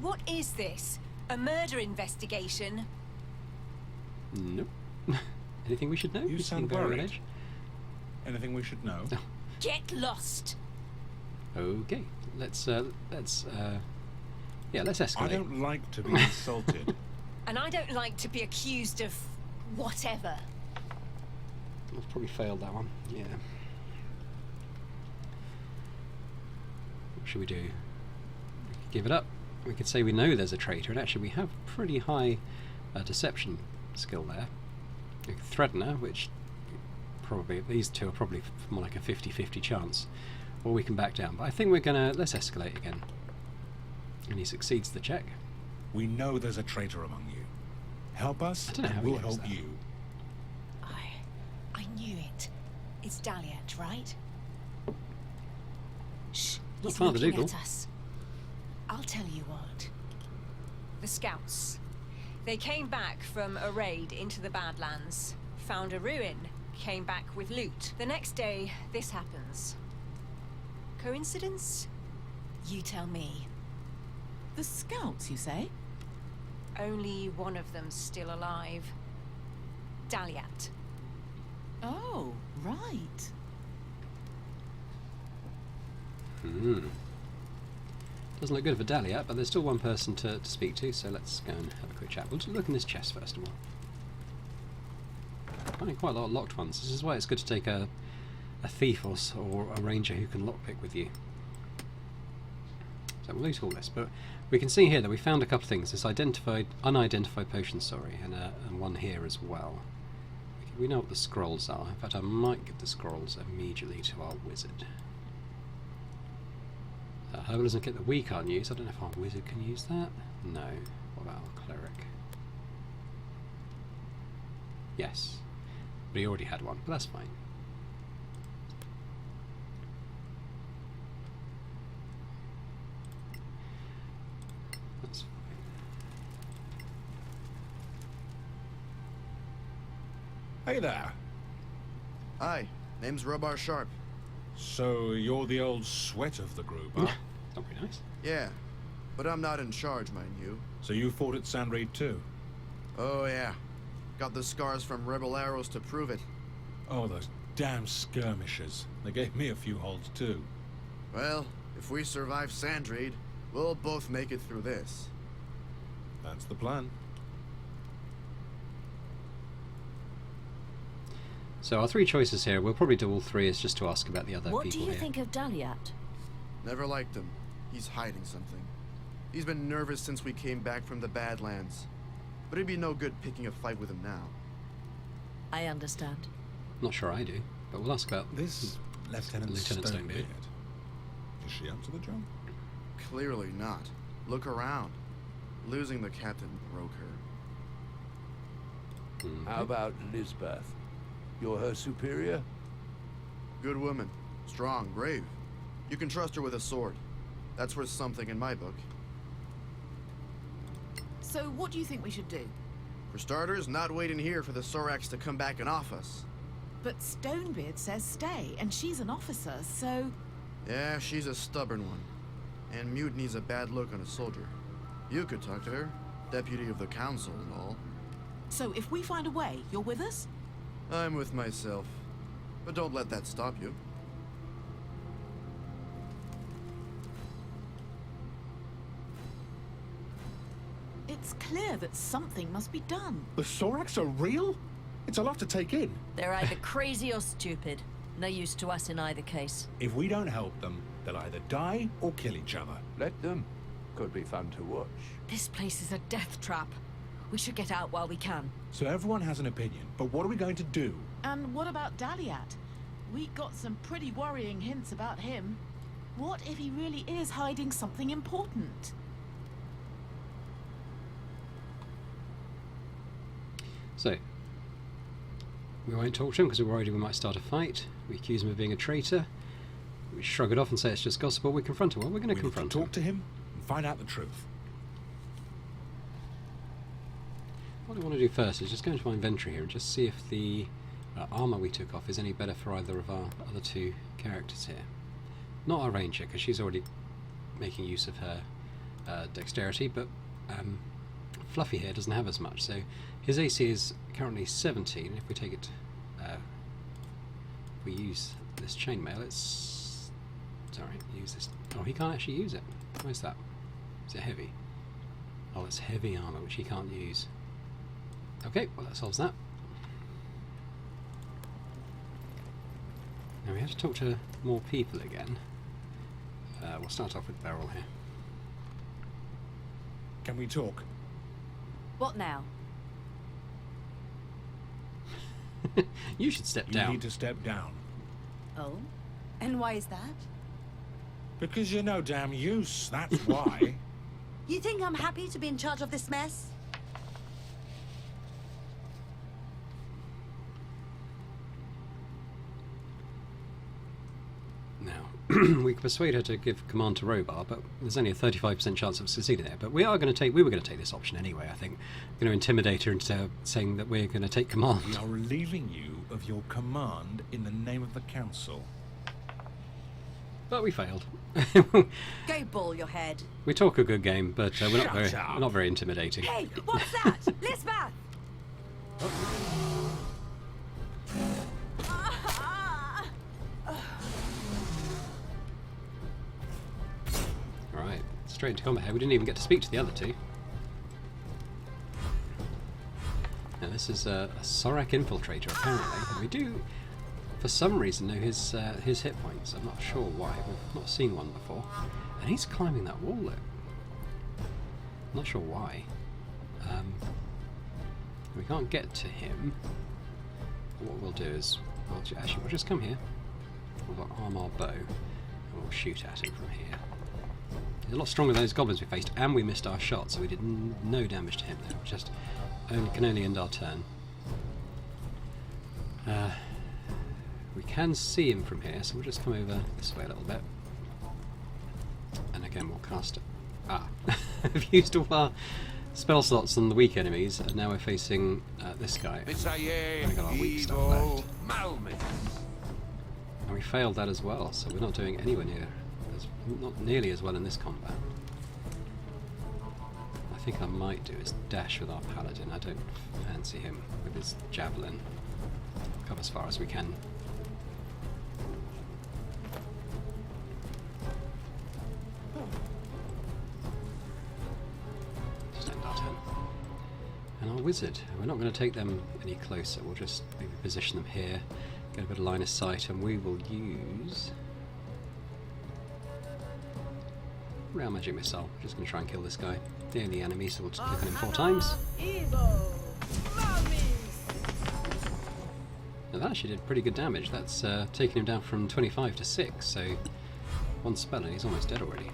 What is this? A murder investigation? Nope. Anything we should know? You sound seem very on worried. edge. Anything we should know? Get lost! Okay, let's escalate. I don't like to be insulted. And I don't like to be accused of whatever. I've probably failed that one. Yeah. What should we do? We could give it up. We could say we know there's a traitor, and actually we have pretty high deception skill there. We could threaten her, which probably these two are probably more like a 50-50 chance, or we can back down. But I think we're gonna let's escalate again. And he succeeds the check. We know there's a traitor among you. Help us, I don't know how and he we'll knows help that. you. I knew it. It's Daliat, right? Shh, Not he's Father looking Dougal. at us. I'll tell you what. The scouts. They came back from a raid into the Badlands, found a ruin, came back with loot. The next day, this happens. Coincidence? You tell me. The scouts, you say? Only one of them's still alive. Daliat. Oh, right. Doesn't look good for Daliat, but there's still one person to speak to, so let's go and have a quick chat. We'll just look in this chest first of all. Finding quite a lot of locked ones. This is why it's good to take a thief or a ranger who can lockpick with you. So we'll loot all this, but we can see here that we found a couple of things. This unidentified potion, and one here as well. We know what the scrolls are. In fact, I might give the scrolls immediately to our wizard. Herbalism kit that we can't use. I don't know if our wizard can use that. No. What about our cleric? Yes. But he already had one, but that's fine. That's Hey there. Hi, name's Robar Sharp. So you're the old sweat of the group, huh? not very nice. Yeah, but I'm not in charge, mind you. So you fought at Sandreed too? Oh yeah, got the scars from rebel arrows to prove it. Oh, those damn skirmishers. They gave me a few holes too. Well, if we survive Sandreed, we'll both make it through this. That's the plan. So our three choices here, we'll probably do all three, is just to ask about the other What people do you here. think of Daliat? Never liked him. He's hiding something. He's been nervous since we came back from the Badlands. But it'd be no good picking a fight with him now. I understand. Not sure I do, but we'll ask about This Lieutenant Stonebeard. Stonebeard. Is she up to the job? Clearly not. Look around. Losing the captain broke her. How about Lisbeth? You're her superior? Good woman. Strong, brave. You can trust her with a sword. That's worth something in my book. So what do you think we should do? For starters, not wait in here for the Soraks to come back and off us. But Stonebeard says stay, and she's an officer, so... Yeah, she's a stubborn one. And mutiny's a bad look on a soldier. You could talk to her. Deputy of the council and all. So if we find a way, you're with us? I'm with myself. But don't let that stop you. It's clear that something must be done. The Soraks are real? It's a lot to take in. They're either crazy or stupid. No use to us in either case. If we don't help them, they'll either die or kill each other. Let them. Could be fun to watch. This place is a death trap. We should get out while we can. So everyone has an opinion, but what are we going to do? And what about Daliat? We got some pretty worrying hints about him. What if he really is hiding something important? So, we won't talk to him because we're worried we might start a fight. We accuse him of being a traitor. We shrug it off and say it's just gossip, or we confront him. Well, we're going to confront him. Talk to him and find out the truth. What I want to do first is just go into my inventory here and just see if the armour we took off is any better for either of our other two characters here. Not our ranger, because she's already making use of her dexterity, but Fluffy here doesn't have as much, so his AC is currently 17. If we take it, if we use this chainmail, it's... sorry, use this... oh, he can't actually use it. Where's that? Is it heavy? Oh, it's heavy armour, which he can't use. Okay, well that solves that. Now we have to talk to more people again. We'll start off with Beryl here. Can we talk? What now? You should step down. You need to step down. Oh? And why is that? Because you're no damn use, that's why. You think I'm happy to be in charge of this mess? Now, we can persuade her to give command to Robar, but there's only a 35% chance of succeeding there. But we were going to take this option anyway, I think. We're going to intimidate her into saying that we're going to take command. We are relieving you of your command in the name of the council. But we failed. Go ball your head. We talk a good game, but we're Shut up. not very intimidating. Hey, what's that? Lisbeth! Alright, straight into combat here. We didn't even get to speak to the other two. Now this is a Sorak infiltrator, apparently. And we do, for some reason, know his hit points. I'm not sure why. We've not seen one before. And he's climbing that wall, look. I'm not sure why. We can't get to him. What we'll do is, we'll just come here. We'll arm our bow, and we'll shoot at him from here. He's a lot stronger than those goblins we faced, and we missed our shot, so we did no damage to him there. We can only end our turn. We can see him from here, so we'll just come over this way a little bit. And again, we'll cast it. Ah. We've used all our spell slots on the weak enemies, and now we're facing this guy. Only got our weak stuff left. And we failed that as well, so we're not doing anywhere near, not nearly as well in this combat. I think I might do is dash with our paladin. I don't fancy him with his javelin. Come as far as we can. Just end our turn. And our wizard. We're not going to take them any closer. We'll just maybe position them here, get a bit of line of sight, and we will use Real Magic Missile. Just going to try and kill this guy. The only enemy, so we'll just click on him 4 times. Now that actually did pretty good damage. That's taking him down from 25 to 6, so 1 spell and he's almost dead already.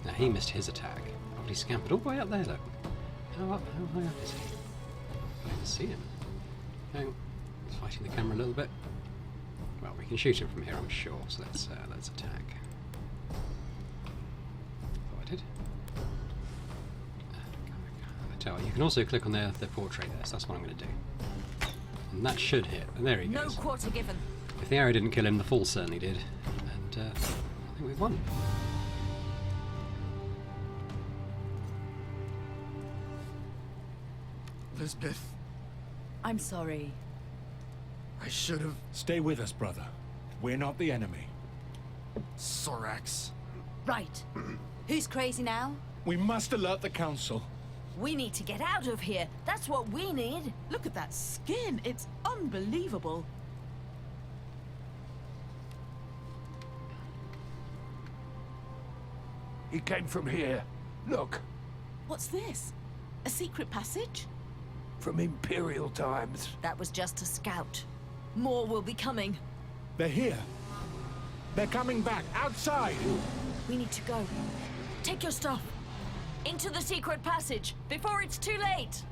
Now he missed his attack. But he scampered all the way up there, look. How high up is he? I can't even see him. Okay, he's fighting the camera a little bit. Well, we can shoot him from here, I'm sure, so let's attack. You can also click on their portrait there, so that's what I'm going to do. And that should hit. And there he goes. No quarter given. If the arrow didn't kill him, the fall certainly did. And I think we've won. Lisbeth, I'm sorry. I should have... Stay with us, brother. We're not the enemy. Sorax. Right. Who's crazy now? We must alert the council. We need to get out of here. That's what we need. Look at that skin. It's unbelievable. He came from here. Look, What's this? A secret passage? from Imperial times. That was just a scout. More will be coming. They're here. They're coming back. Outside! We need to go. Take your stuff. Into the secret passage, before it's too late!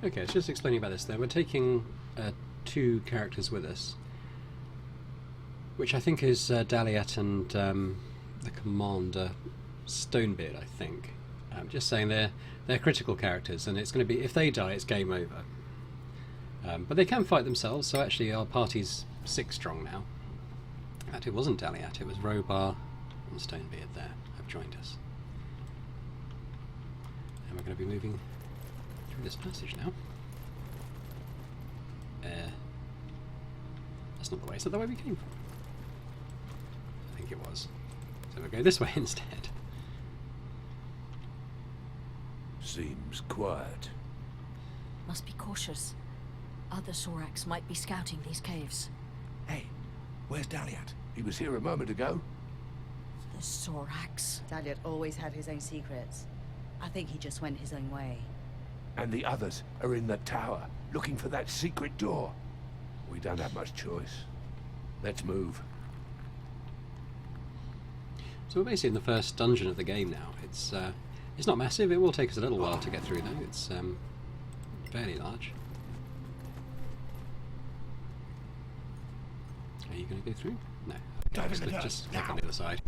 Okay, it's just explaining about this then. We're taking 2 characters with us, which I think is Daliat and the commander, Stonebeard, I think. Just saying they're critical characters, and it's going to be, if they die, it's game over. But they can fight themselves, so actually our party's 6 strong now. In fact, it wasn't Daliat, it was Robar and Stonebeard there have joined us. And we're going to be moving through this passage now. That's not the way, is that the way we came from? I think it was. So we'll go this way instead. Seems quiet. Must be cautious. Other Soraks might be scouting these caves. Hey, where's Daliat? He was here a moment ago. The Soraks. Daliat always had his own secrets. I think he just went his own way. And the others are in the tower, looking for that secret door. We don't have much choice. Let's move. So we're basically in the first dungeon of the game now. It's not massive, it will take us a little while to get through though. It's fairly large. Are you going to go through? No. Just click on the other side.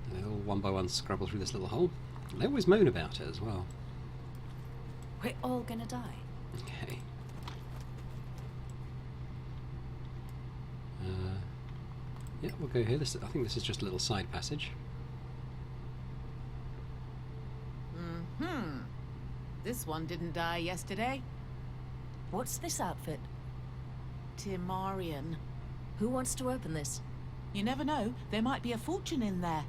And they'll one by one scrabble through this little hole. And they always moan about it as well. We're all gonna die. Okay. Yeah, we'll go here. I think this is just a little side passage. This one didn't die yesterday. What's this outfit? Timarian. Who wants to open this? You never know. There might be a fortune in there.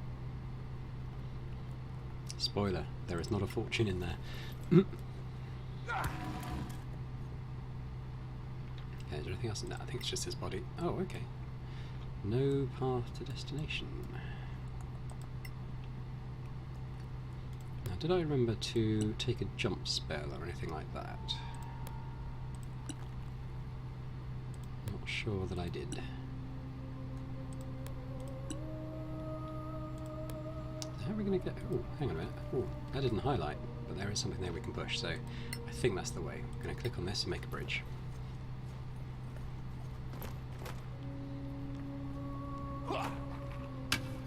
Spoiler, there is not a fortune in there. Okay, is there anything else in that? I think it's just his body. Oh, okay. No path to destination. Now, did I remember to take a jump spell or anything like that? Not sure that I did. How are we going to get... Oh, hang on a minute. Oh, that didn't highlight, but there is something there we can push, so I think that's the way. I'm going to click on this and make a bridge.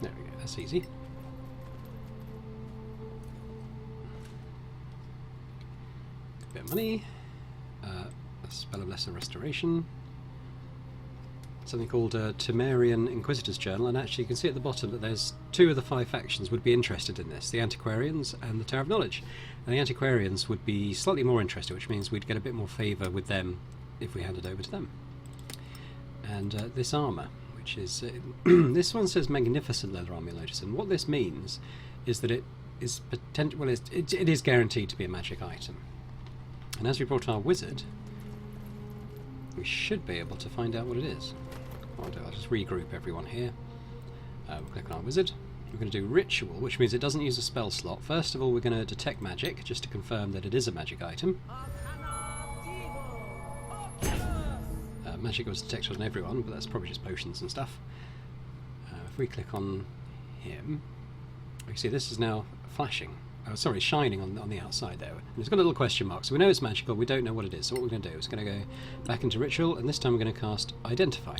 There we go, that's easy. A bit of money. A spell of lesser restoration. Something called a Temerian Inquisitor's Journal, and actually you can see at the bottom that there's 2 of the 5 factions would be interested in this, the Antiquarians and the Tower of Knowledge. And the Antiquarians would be slightly more interested, which means we'd get a bit more favour with them if we handed over to them. And this armour, which is... this one says Magnificent Leather Armour, notice, and what this means is that it is potential. Well, it is guaranteed to be a magic item. And as we brought our wizard, we should be able to find out what it is. What I'll do, I'll just regroup everyone here. We'll click on our wizard. We're going to do ritual, which means it doesn't use a spell slot. First of all, we're going to detect magic, just to confirm that it is a magic item. Magic was detected on everyone, but that's probably just potions and stuff. If we click on him, we see this is now flashing. Oh, sorry, shining on the outside there. And it's got a little question mark, so we know it's magical, we don't know what it is. So what we're going to do is we're going to go back into ritual, and this time we're going to cast Identify.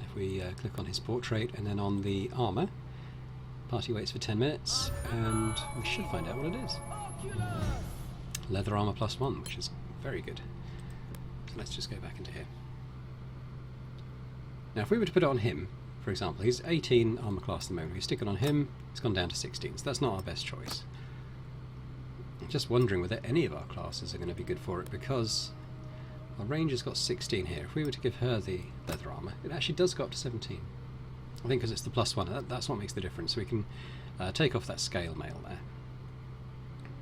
If we click on his portrait and then on the armour, party waits for 10 minutes, and we should find out what it is. Leather armour +1, which is very good. So let's just go back into here. Now if we were to put it on him, for example, he's 18 armour class at the moment. If we stick it on him, it's gone down to 16, so that's not our best choice. I'm just wondering whether any of our classes are going to be good for it, because our ranger's got 16 here. If we were to give her the leather armour, it actually does go up to 17. I think because it's the +1, that's what makes the difference. So we can take off that scale mail there.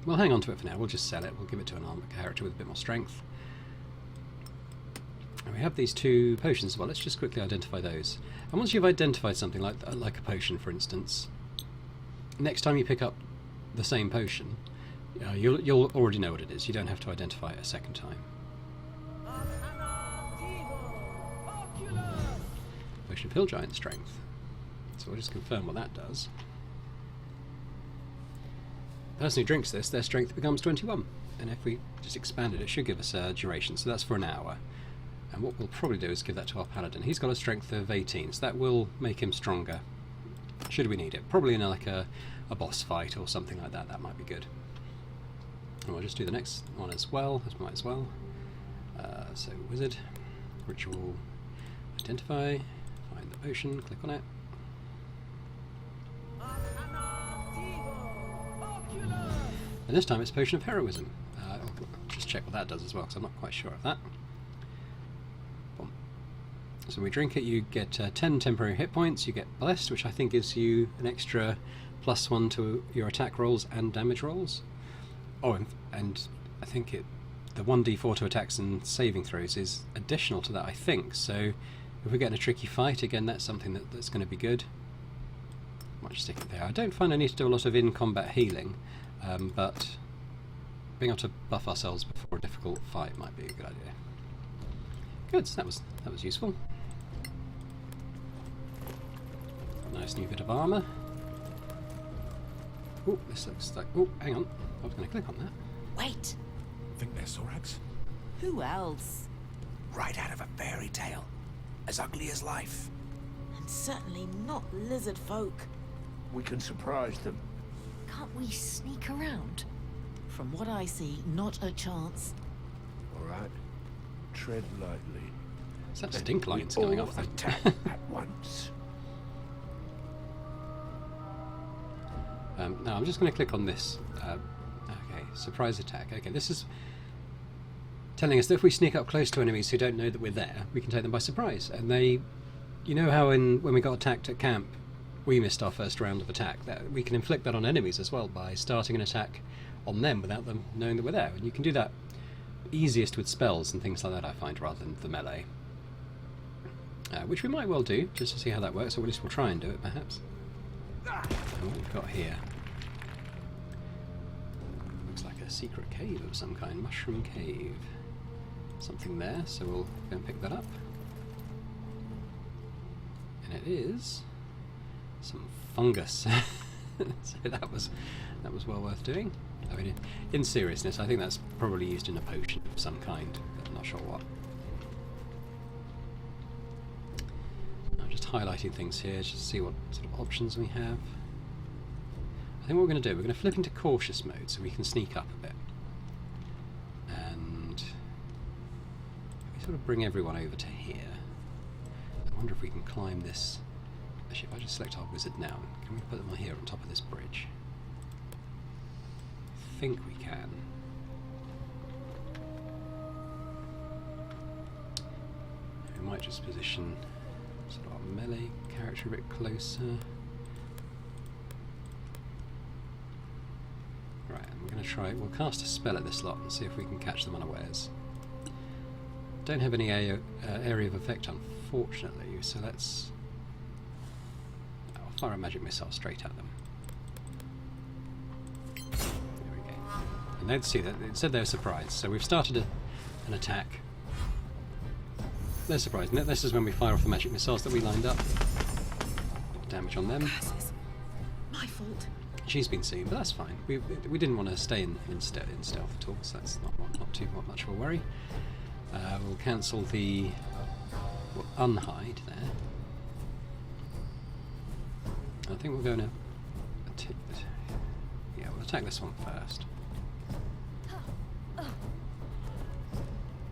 We'll hang on to it for now, we'll just sell it, we'll give it to an armour character with a bit more strength. And we have these 2 potions as well. Let's just quickly identify those. And once you've identified something like a potion, for instance, next time you pick up the same potion, you'll already know what it is. You don't have to identify it a second time. Potion of Hill Giant Strength. So we'll just confirm what that does. The person who drinks this, their strength becomes 21. And if we just expand it, it should give us a duration. So that's for an hour. And what we'll probably do is give that to our paladin. He's got a strength of 18, so that will make him stronger, should we need it. Probably in like a boss fight or something like that, that might be good. And we'll just do the next one as well, might as well. So wizard, ritual, identify, find the potion, click on it. And this time it's Potion of Heroism. I'll just check what that does as well, because I'm not quite sure of that. So when we drink it, you get 10 temporary hit points, you get Blessed, which I think gives you an extra +1 to your attack rolls and damage rolls. Oh, and I think the 1d4 to attacks and saving throws is additional to that, I think. So if we get in a tricky fight, again, that's something that's going to be good. Might just stick it there. I don't find I need to do a lot of in-combat healing, but being able to buff ourselves before a difficult fight might be a good idea. Good, so that was useful. Nice new bit of armour. Oh, this looks like... Oh, hang on. I was going to click on that. Wait! Think they're Soraks? Who else? Right out of a fairy tale. As ugly as life. And certainly not lizard folk. We can surprise them. Can't we sneak around? From what I see, not a chance. All right. Tread lightly. Is that stink lines going off there? Attack at once. Now I'm just going to click on this. Okay, surprise attack. Okay, this is telling us that if we sneak up close to enemies who don't know that we're there, we can take them by surprise. And they, you know how when we got attacked at camp, we missed our first round of attack. That we can inflict that on enemies as well by starting an attack on them without them knowing that we're there. And you can do that easiest with spells and things like that, I find, rather than the melee. Which we might well do, just to see how that works, or at least we'll try and do it, perhaps. And what we've got here looks like a secret cave of some kind, mushroom cave. Something there, so we'll go and pick that up. And it is some fungus. So that was well worth doing. I mean, in seriousness, I think that's probably used in a potion of some kind, but I'm not sure what. Just highlighting things here, just to see what sort of options we have. I think what we're going to do, we're going to flip into cautious mode so we can sneak up a bit. And we sort of bring everyone over to here. I wonder if we can climb this. Actually, if I just select our wizard now, can we put them here on top of this bridge? I think we can. We might just position sort of our melee character a bit closer. Right, and we're going to try, we'll cast a spell at this lot and see if we can catch them unawares. Don't have any area of effect, unfortunately, so let's... I'll fire a magic missile straight at them. There we go. And they'd see that, it said they were surprised, so we've started an attack. They're surprised, and this is when we fire off the magic missiles that we lined up. Damage on them. My fault. She's been seen, but that's fine. We didn't want to stay in stealth at all, so that's not too much of a worry. We'll cancel the... We'll unhide there. I think we're going to... Yeah, we'll attack this one first.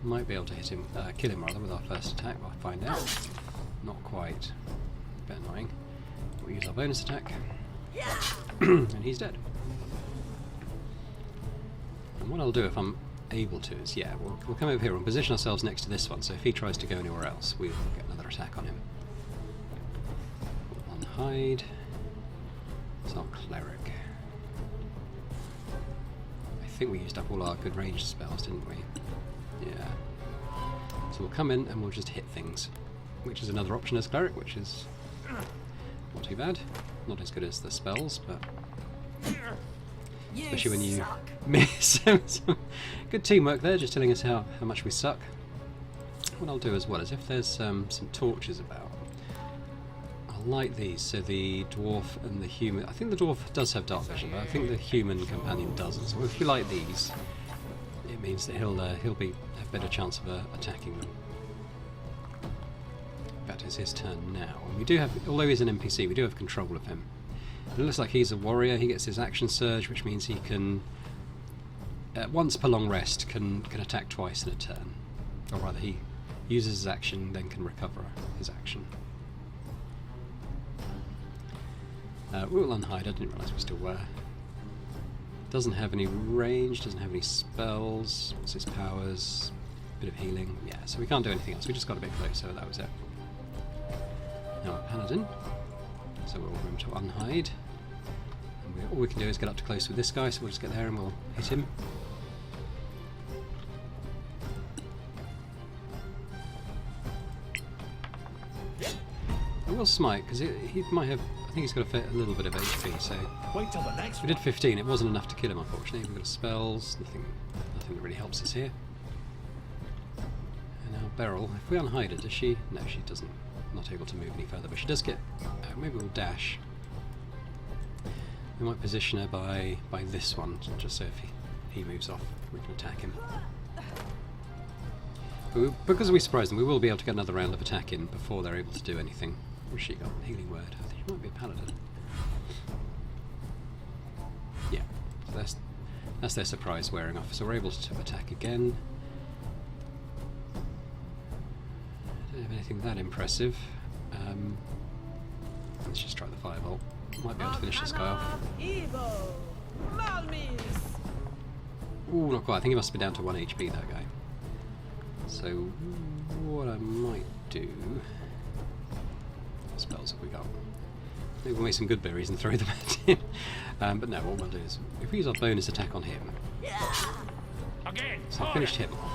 Might be able to hit him, kill him rather, with our first attack. We'll find out. Not quite. A bit annoying. We'll use our bonus attack. And he's dead. And what I'll do if I'm able to is, yeah, we'll come over here and position ourselves next to this one, so if he tries to go anywhere else, we'll get another attack on him. We'll unhide. It's our cleric. I think we used up all our good ranged spells, didn't we? Yeah. So we'll come in and we'll just hit things, which is another option as cleric, which is not too bad. Not as good as the spells, but especially when you miss. Good teamwork there, just telling us how much we suck. What I'll do as well is if there's some torches about, I'll light these, so the dwarf and the human... I think the dwarf does have dark vision, but I think the human companion doesn't. So if we light these, it means that he'll have a better chance of attacking them. In fact, it's his turn now. And we do have, although he's an NPC, we do have control of him. And it looks like he's a warrior. He gets his action surge, which means he can, once per long rest, can attack twice in a turn. Or rather, he uses his action, then can recover his action. We'll unhide. I didn't realise we still were. Doesn't have any range, doesn't have any spells. What's his powers? Bit of healing. Yeah, so we can't do anything else. We just got a bit closer, that was it. Now a paladin. So we'll remember to unhide. And all we can do is get up to close with this guy, so we'll just get there and we'll hit him. I will smite, because he might have... I think he's got a little bit of HP, so... Wait till the next we did 15, it wasn't enough to kill him, unfortunately. We've got spells, nothing that really helps us here. And now Beryl, if we unhide her, does she... No, she doesn't. Not able to move any further, but she does get... maybe we'll dash. We might position her by this one, just so if he moves off, we can attack him. But because we surprised them, we will be able to get another round of attack in before they're able to do anything. What's she got? Healing word. I think she might be a paladin. Yeah, so that's their surprise wearing off. So we're able to attack again. Don't have anything that impressive. Let's just try the firebolt. Might be able to finish this guy off. Ooh, not quite. I think he must be down to 1 HP, that guy. So what I might do... What spells have we got? I think we'll make some good berries and throw them at him. But no, what we'll do is, if we use our bonus attack on him... So I finished him off.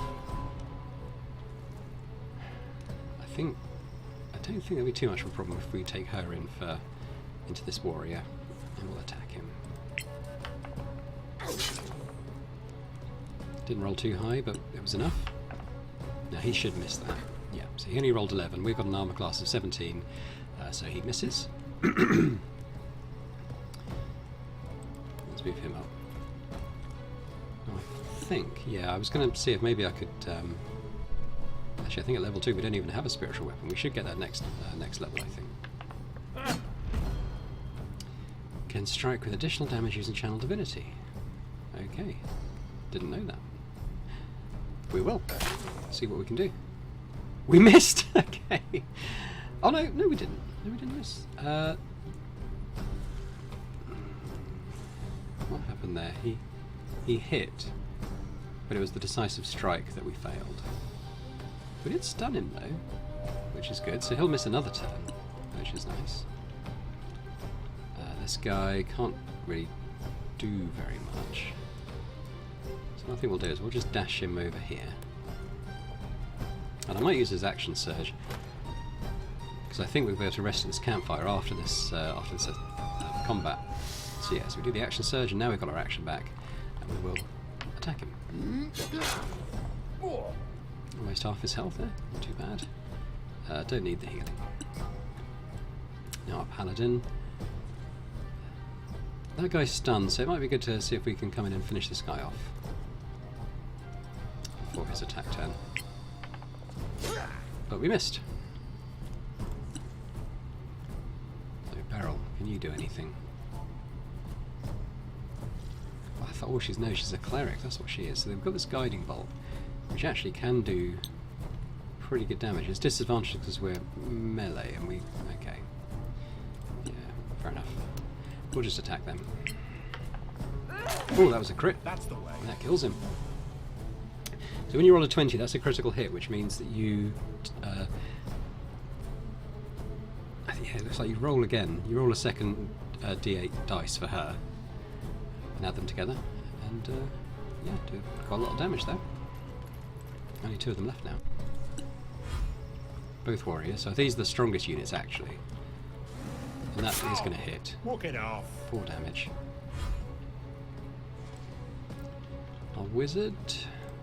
I don't think there'll be too much of a problem if we take her into this warrior, and we'll attack him. Didn't roll too high, but it was enough. Now he should miss that. Yeah, so he only rolled 11. We've got an armor class of 17, so he misses. Let's move him up. I think, yeah, I was going to see if maybe I could Actually, I think at level 2 we don't even have a spiritual weapon. We should get that next level, I think. Can strike with additional damage using channel divinity. Okay, didn't know that. We will see what we can do. We missed. Okay. Oh no, no we didn't. No, we didn't miss. What happened there? He hit, but it was the decisive strike that we failed. We did stun him though, which is good. So he'll miss another turn, which is nice. This guy can't really do very much. So what I think we'll do is we'll just dash him over here. And I might use his action surge, because I think we'll be able to rest at this campfire after this combat. So yeah, so we do the action surge, and now we've got our action back, and we will attack him. Almost half his health there, not too bad. Don't need the healing. Now our paladin. That guy's stunned, so it might be good to see if we can come in and finish this guy off before his attack turn. But we missed. So Beryl, can you do anything? I thought, oh, she's a cleric, that's what she is. So they've got this guiding bolt, which actually can do pretty good damage. It's disadvantaged because we're melee and we... okay. Yeah, fair enough. We'll just attack them. Oh, that was a crit. That's the way. That kills him. So when you roll a 20, that's a critical hit, which means that you... yeah, it looks like you roll again. You roll a second D8 dice for her, and add them together, and yeah, do quite a lot of damage there. Only 2 of them left now. Both warriors, so these are the strongest units actually. And that is going to hit. Walk it off. 4 damage. Our wizard,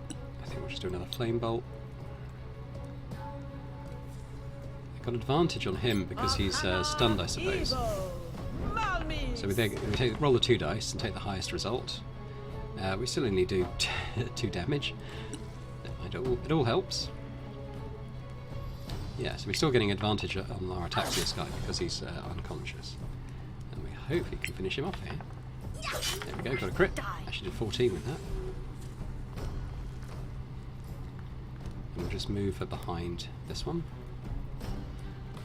I think we'll just do another flame bolt. I've got advantage on him because he's stunned, I suppose. So we roll the 2 dice and take the highest result. We still only do 2 damage. It all helps. Yeah, so we're still getting advantage on our attacks to this guy because he's unconscious. And we hopefully can finish him off here. There we go, got a crit. Actually did 14 with that. And we'll just move her behind this one.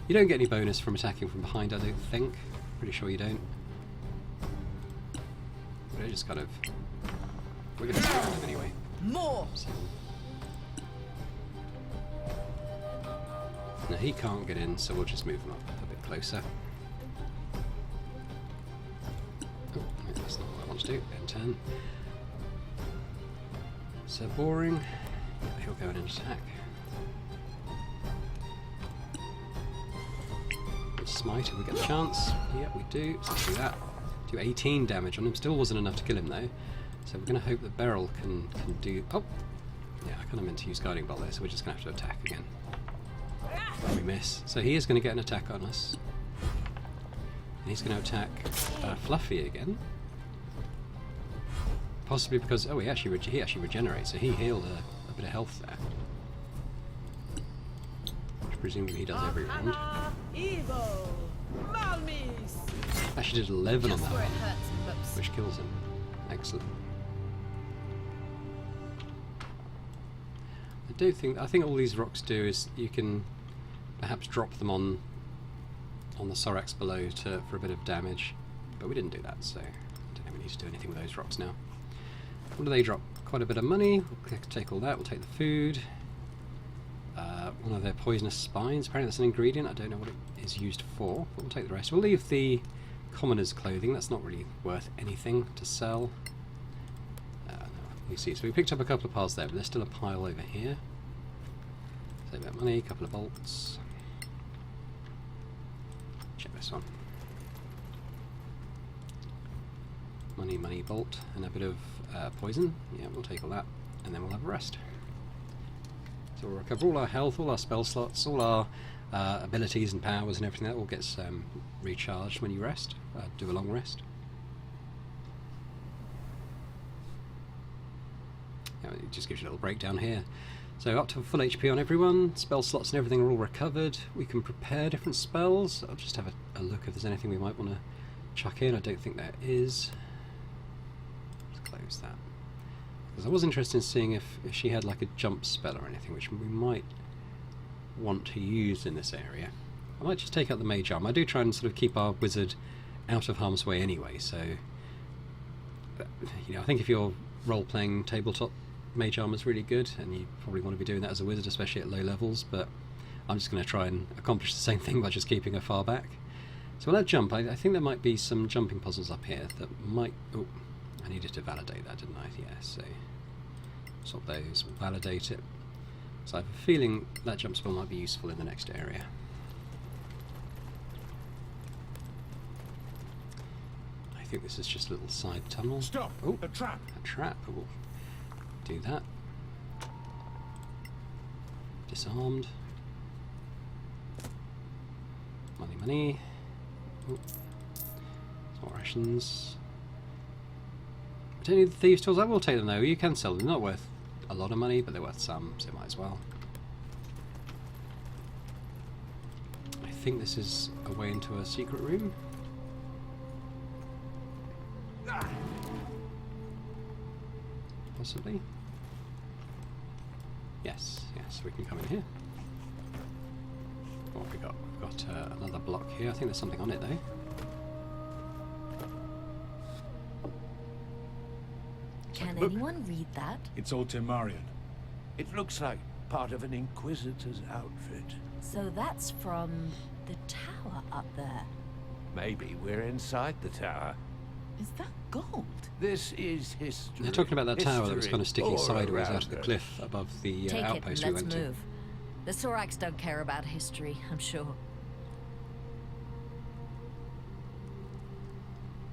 You don't get any bonus from attacking from behind, I don't think. Pretty sure you don't. But it just kind of... we're going to surround him anyway. More! So. Now he can't get in, so we'll just move him up a bit closer. Oh, that's not what I want to do. End turn. So boring. Yeah, he'll go in and attack. We'll smite if we get the chance. Yeah, we do. So let's do that. Do 18 damage on him. Still wasn't enough to kill him though. So we're going to hope that Beryl can do... oh! Yeah, I kind of meant to use Guiding Bolt there, so we're just going to have to attack again. We miss. So he is going to get an attack on us. And he's going to attack Fluffy again. Possibly because... oh, he actually regenerates, so he healed a bit of health there. Which presumably he does every round. Actually did 11 on that one, which kills him. Excellent. I think all these rocks do is you can perhaps drop them on the Soraks below for a bit of damage, but we didn't do that, so I don't think we need to do anything with those rocks now. What do they drop? Quite a bit of money. We'll take all that. We'll take the food. One of their poisonous spines. Apparently that's an ingredient. I don't know what it is used for, but we'll take the rest. We'll leave the commoner's clothing. That's not really worth anything to sell. No, you see, so we picked up a couple of piles there, but there's still a pile over here. Save that money, a couple of bolts. Check this one. Money, bolt, and a bit of poison. Yeah, we'll take all that, and then we'll have a rest. So we'll recover all our health, all our spell slots, all our abilities and powers and everything. That all gets recharged when you rest. Do a long rest. Yeah, it just gives you a little breakdown here. So up to full HP on everyone, spell slots and everything are all recovered. We can prepare different spells. I'll just have a look if there's anything we might want to chuck in. I don't think there is. Let's close that. Because I was interested in seeing if she had like a jump spell or anything, which we might want to use in this area. I might just take out the mage arm. I do try and sort of keep our wizard out of harm's way anyway, so you know, I think if you're role-playing tabletop, mage armor is really good, and you probably want to be doing that as a wizard, especially at low levels, but I'm just going to try and accomplish the same thing by just keeping her far back. So we'll jump. I think there might be some jumping puzzles up here that might... Oh, I needed to validate that, didn't I? Yeah, so swap those, we'll validate it. So I have a feeling that jump spell might be useful in the next area. I think this is just a little side tunnel. Stop! Oh, a trap! A trap. We'll do that. Disarmed. Money, money. Oh. More rations. I don't need the thieves' tools. I will take them though. You can sell them. They're not worth a lot of money, but they're worth some, so might as well. I think this is a way into a secret room. Possibly. Yes, yes, we can come in here. What have we got? We've got another block here. I think there's something on it though. Can anyone read that? It's all Temarian. It looks like part of an Inquisitor's outfit. So that's from the tower up there. Maybe we're inside the tower. Is that gold? This is history. They're talking about that tower that was History kind of sticking all sideways out around of the us. cliff above the Take it outpost and we let's went move. The Soraks don't care about history, I'm sure. to.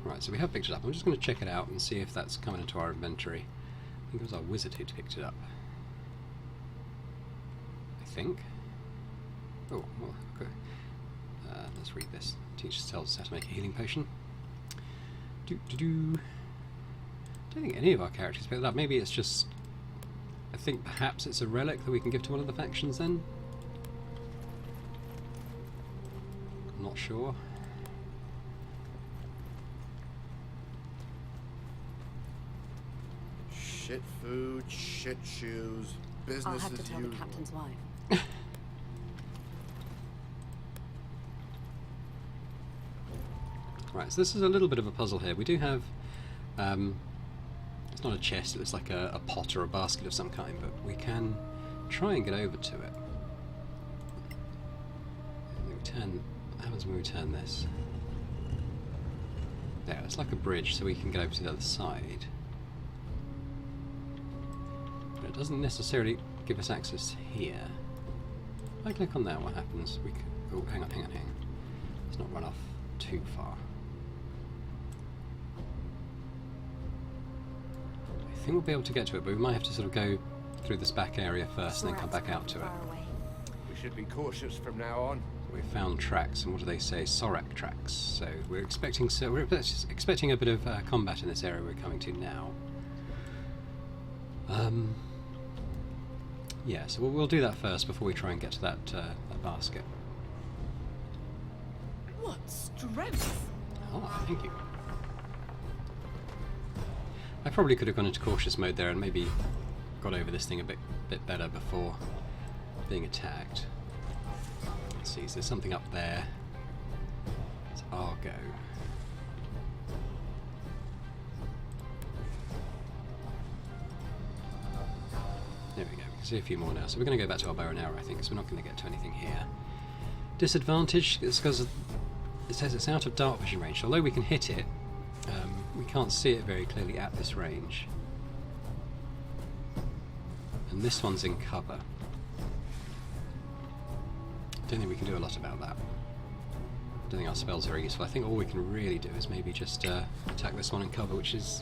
Right, so we have picked it up. I'm just going to check it out and see if that's coming into our inventory. I think it was our wizard who'd picked it up. I think. Oh, well, okay. Let's read this. Teacher tells us how to make a healing potion. I don't think any of our characters picked it up. Maybe it's just... I think perhaps it's a relic that we can give to one of the factions then? I'm not sure. Shit food, shit shoes, business I'll have as to tell usual. the captain's wife. Right, so this is a little bit of a puzzle here. We do have, it's not a chest, it's like a pot or a basket of some kind, but we can try and get over to it. What happens when we turn this? There, it's like a bridge, so we can get over to the other side. But it doesn't necessarily give us access here. If I click on that, what happens? We can, oh, hang on. Let's not run off too far. I think we'll be able to get to it, but we might have to sort of go through this back area first and then come back out to it. We should be cautious from now on. We found tracks, and what do they say? Sorak tracks. So we're expecting a bit of combat in this area we're coming to now. Yeah, so we'll do that first before we try and get to that basket. What strength! Oh, thank you. I probably could have gone into cautious mode there and maybe got over this thing a bit better before being attacked. Let's see, so there's something up there. It's Argo. There we go, we can see a few more now. So we're going to go back to our bow and arrow, I think, because we're not going to get to anything here. Disadvantage, it's because it says it's out of dark vision range. Although we can hit it, we can't see it very clearly at this range. And this one's in cover. Don't think we can do a lot about that. Don't think our spells are very useful. I think all we can really do is maybe just attack this one in cover, which is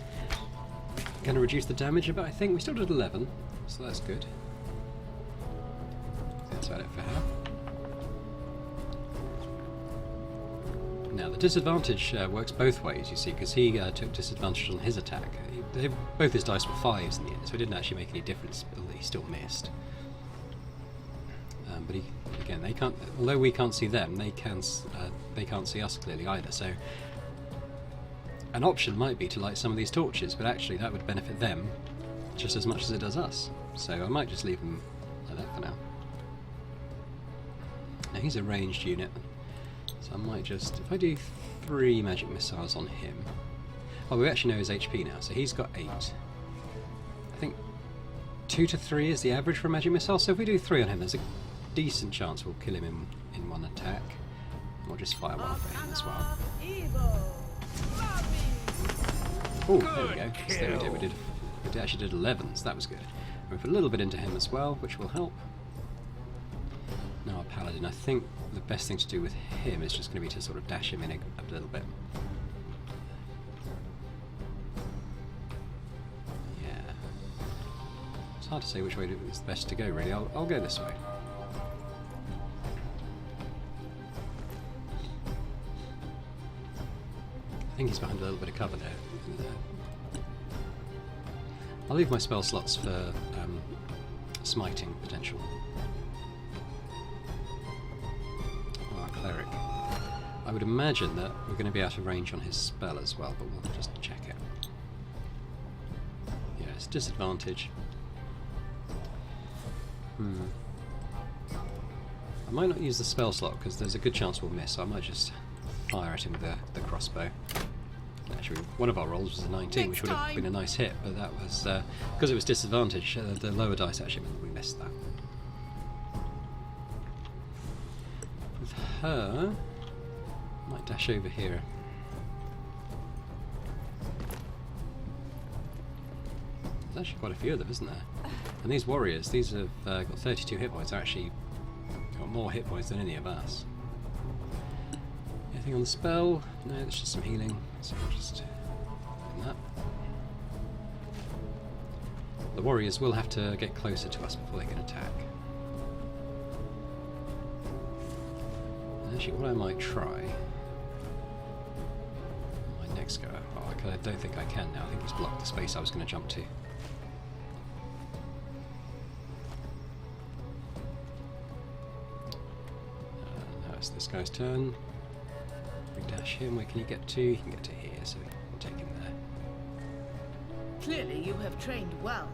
going to reduce the damage a bit, I think. We still did 11, so that's good. That's about it for her. Now, the disadvantage works both ways, you see, because he took disadvantage on his attack. Both his dice were 5s in the end, so it didn't actually make any difference, but he still missed. But again, they can't. Although we can't see them, they can't see us clearly either. So an option might be to light some of these torches, but actually that would benefit them just as much as it does us. So I might just leave them like that for now. Now he's a ranged unit, so I might just, if I do 3 magic missiles on him. Oh, we actually know his HP now, so he's got 8. I think 2 to 3 is the average for a magic missile, so if we do 3 on him, there's a decent chance we'll kill him in one attack. We'll just fire one for him as well. Oh, there we go. So there we did. We actually did 11, so that was good. And we put a little bit into him as well, which will help. Now our paladin, I think the best thing to do with him is just going to be to sort of dash him in a little bit. Yeah. It's hard to say which way is best to go, really. I'll go this way. I think he's behind a little bit of cover there. I'll leave my spell slots for smiting potential. Oh, our cleric. I would imagine that we're going to be out of range on his spell as well, but we'll just check it. Yeah, it's disadvantage. I might not use the spell slot because there's a good chance we'll miss, so I might just fire at him with the crossbow. Actually, one of our rolls was a 19, which would have been a nice hit, but that was because it was disadvantage. The lower dice actually meant we missed that. With her, I might dash over here. There's actually quite a few of them, isn't there? And these warriors, these have got 32 hit points. They're actually got more hit points than any of us. Anything on the spell? No, it's just some healing. So we'll just do that. The warriors will have to get closer to us before they can attack. And actually, what I might try. My next go. Oh, I don't think I can now. I think he's blocked the space I was going to jump to. Now it's this guy's turn. We dash him, where can he get to? He can get to here, so we'll take him there. Clearly you have trained well.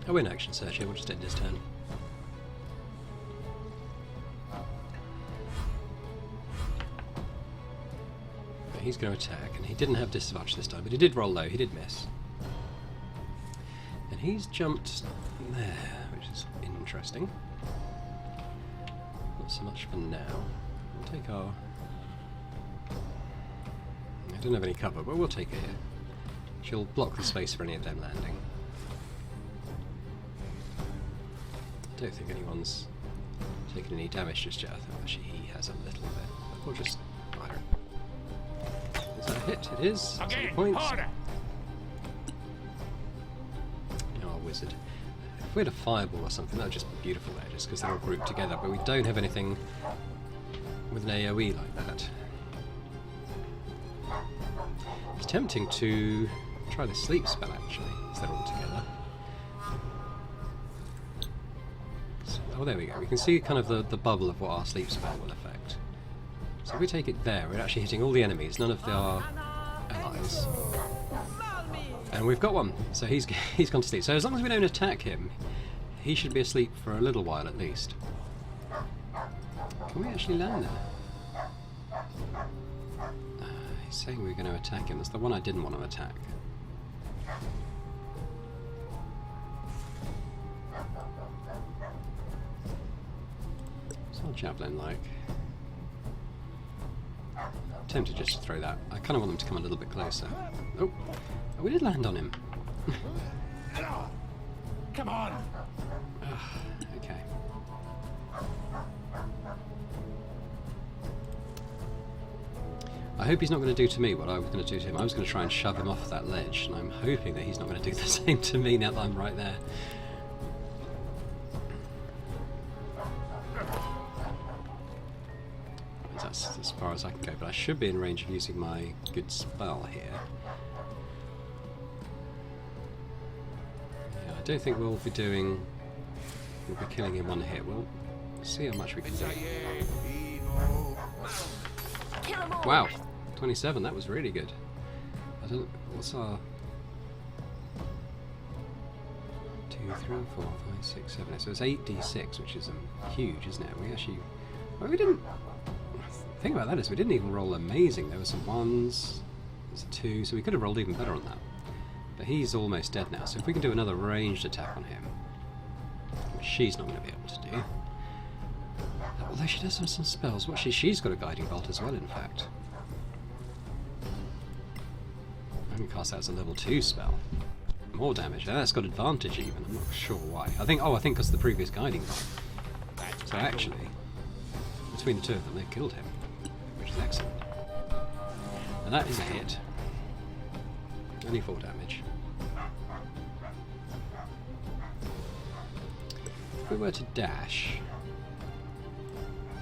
I win action search here, we'll just end his turn. Okay, he's going to attack, and he didn't have disadvantage this time, but he did roll low, he did miss. And he's jumped there, which is interesting. Not so much for now. We'll take our... I don't have any cover, but we'll take it here. She'll block the space for any of them landing. I don't think anyone's taken any damage just yet. I think actually he has a little bit. But we'll just fire him. Is that a hit? It is. Again, points. harder. Wizard. If we had a fireball or something, that would just be beautiful there, just because they're all grouped together, but we don't have anything with an AoE like that. It's tempting to try the sleep spell actually, as they're all together. So, oh, there we go. We can see kind of the bubble of what our sleep spell will affect. So if we take it there, we're actually hitting all the enemies, none of our allies. And we've got one, so he's gone to sleep. So as long as we don't attack him, he should be asleep for a little while at least. Can we actually land there? He's saying we're going to attack him. That's the one I didn't want to attack. What's our javelin like? I'm tempted just to throw that. I kind of want them to come a little bit closer. Oh, we did land on him. Come on! Okay. I hope he's not going to do to me what I was going to do to him. I was going to try and shove him off that ledge, and I'm hoping that he's not going to do the same to me now that I'm right there. That's as far as I can go, but I should be in range of using my good spell here. don't think we'll be doing... We'll be killing in one hit. We'll see how much we can do. Kill 'em all. Wow, 27. That was really good. I don't. What's our 2, 3, 4, 5, 6, 7? So it's 8d6, which is huge, isn't it? We actually. Well, we didn't. The thing about that is we didn't even roll amazing. There were some 1s, there's a 2, so we could have rolled even better on that. But he's almost dead now, so if we can do another ranged attack on him, which she's not going to be able to do. Although she does have some spells. What she's got a guiding bolt as well, in fact. I can cast that as a level 2 spell. More damage. That's got advantage even. I'm not sure why. I think because of the previous guiding bolt. So actually, between the two of them, they killed him, which is excellent. And that is a hit. Only 4 damage. If we were to dash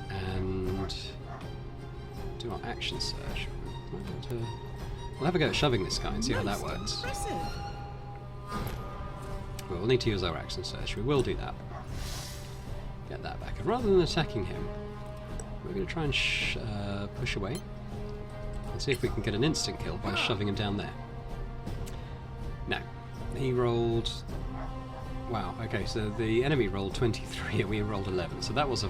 and do our action surge, we'll have a go at shoving this guy and see how that works. Well, we'll need to use our action surge. We will do that. Get that back. And rather than attacking him, we're going to try and push away and see if we can get an instant kill by shoving him down there. No. He rolled... Wow, okay, so the enemy rolled 23 and we rolled 11, so that was a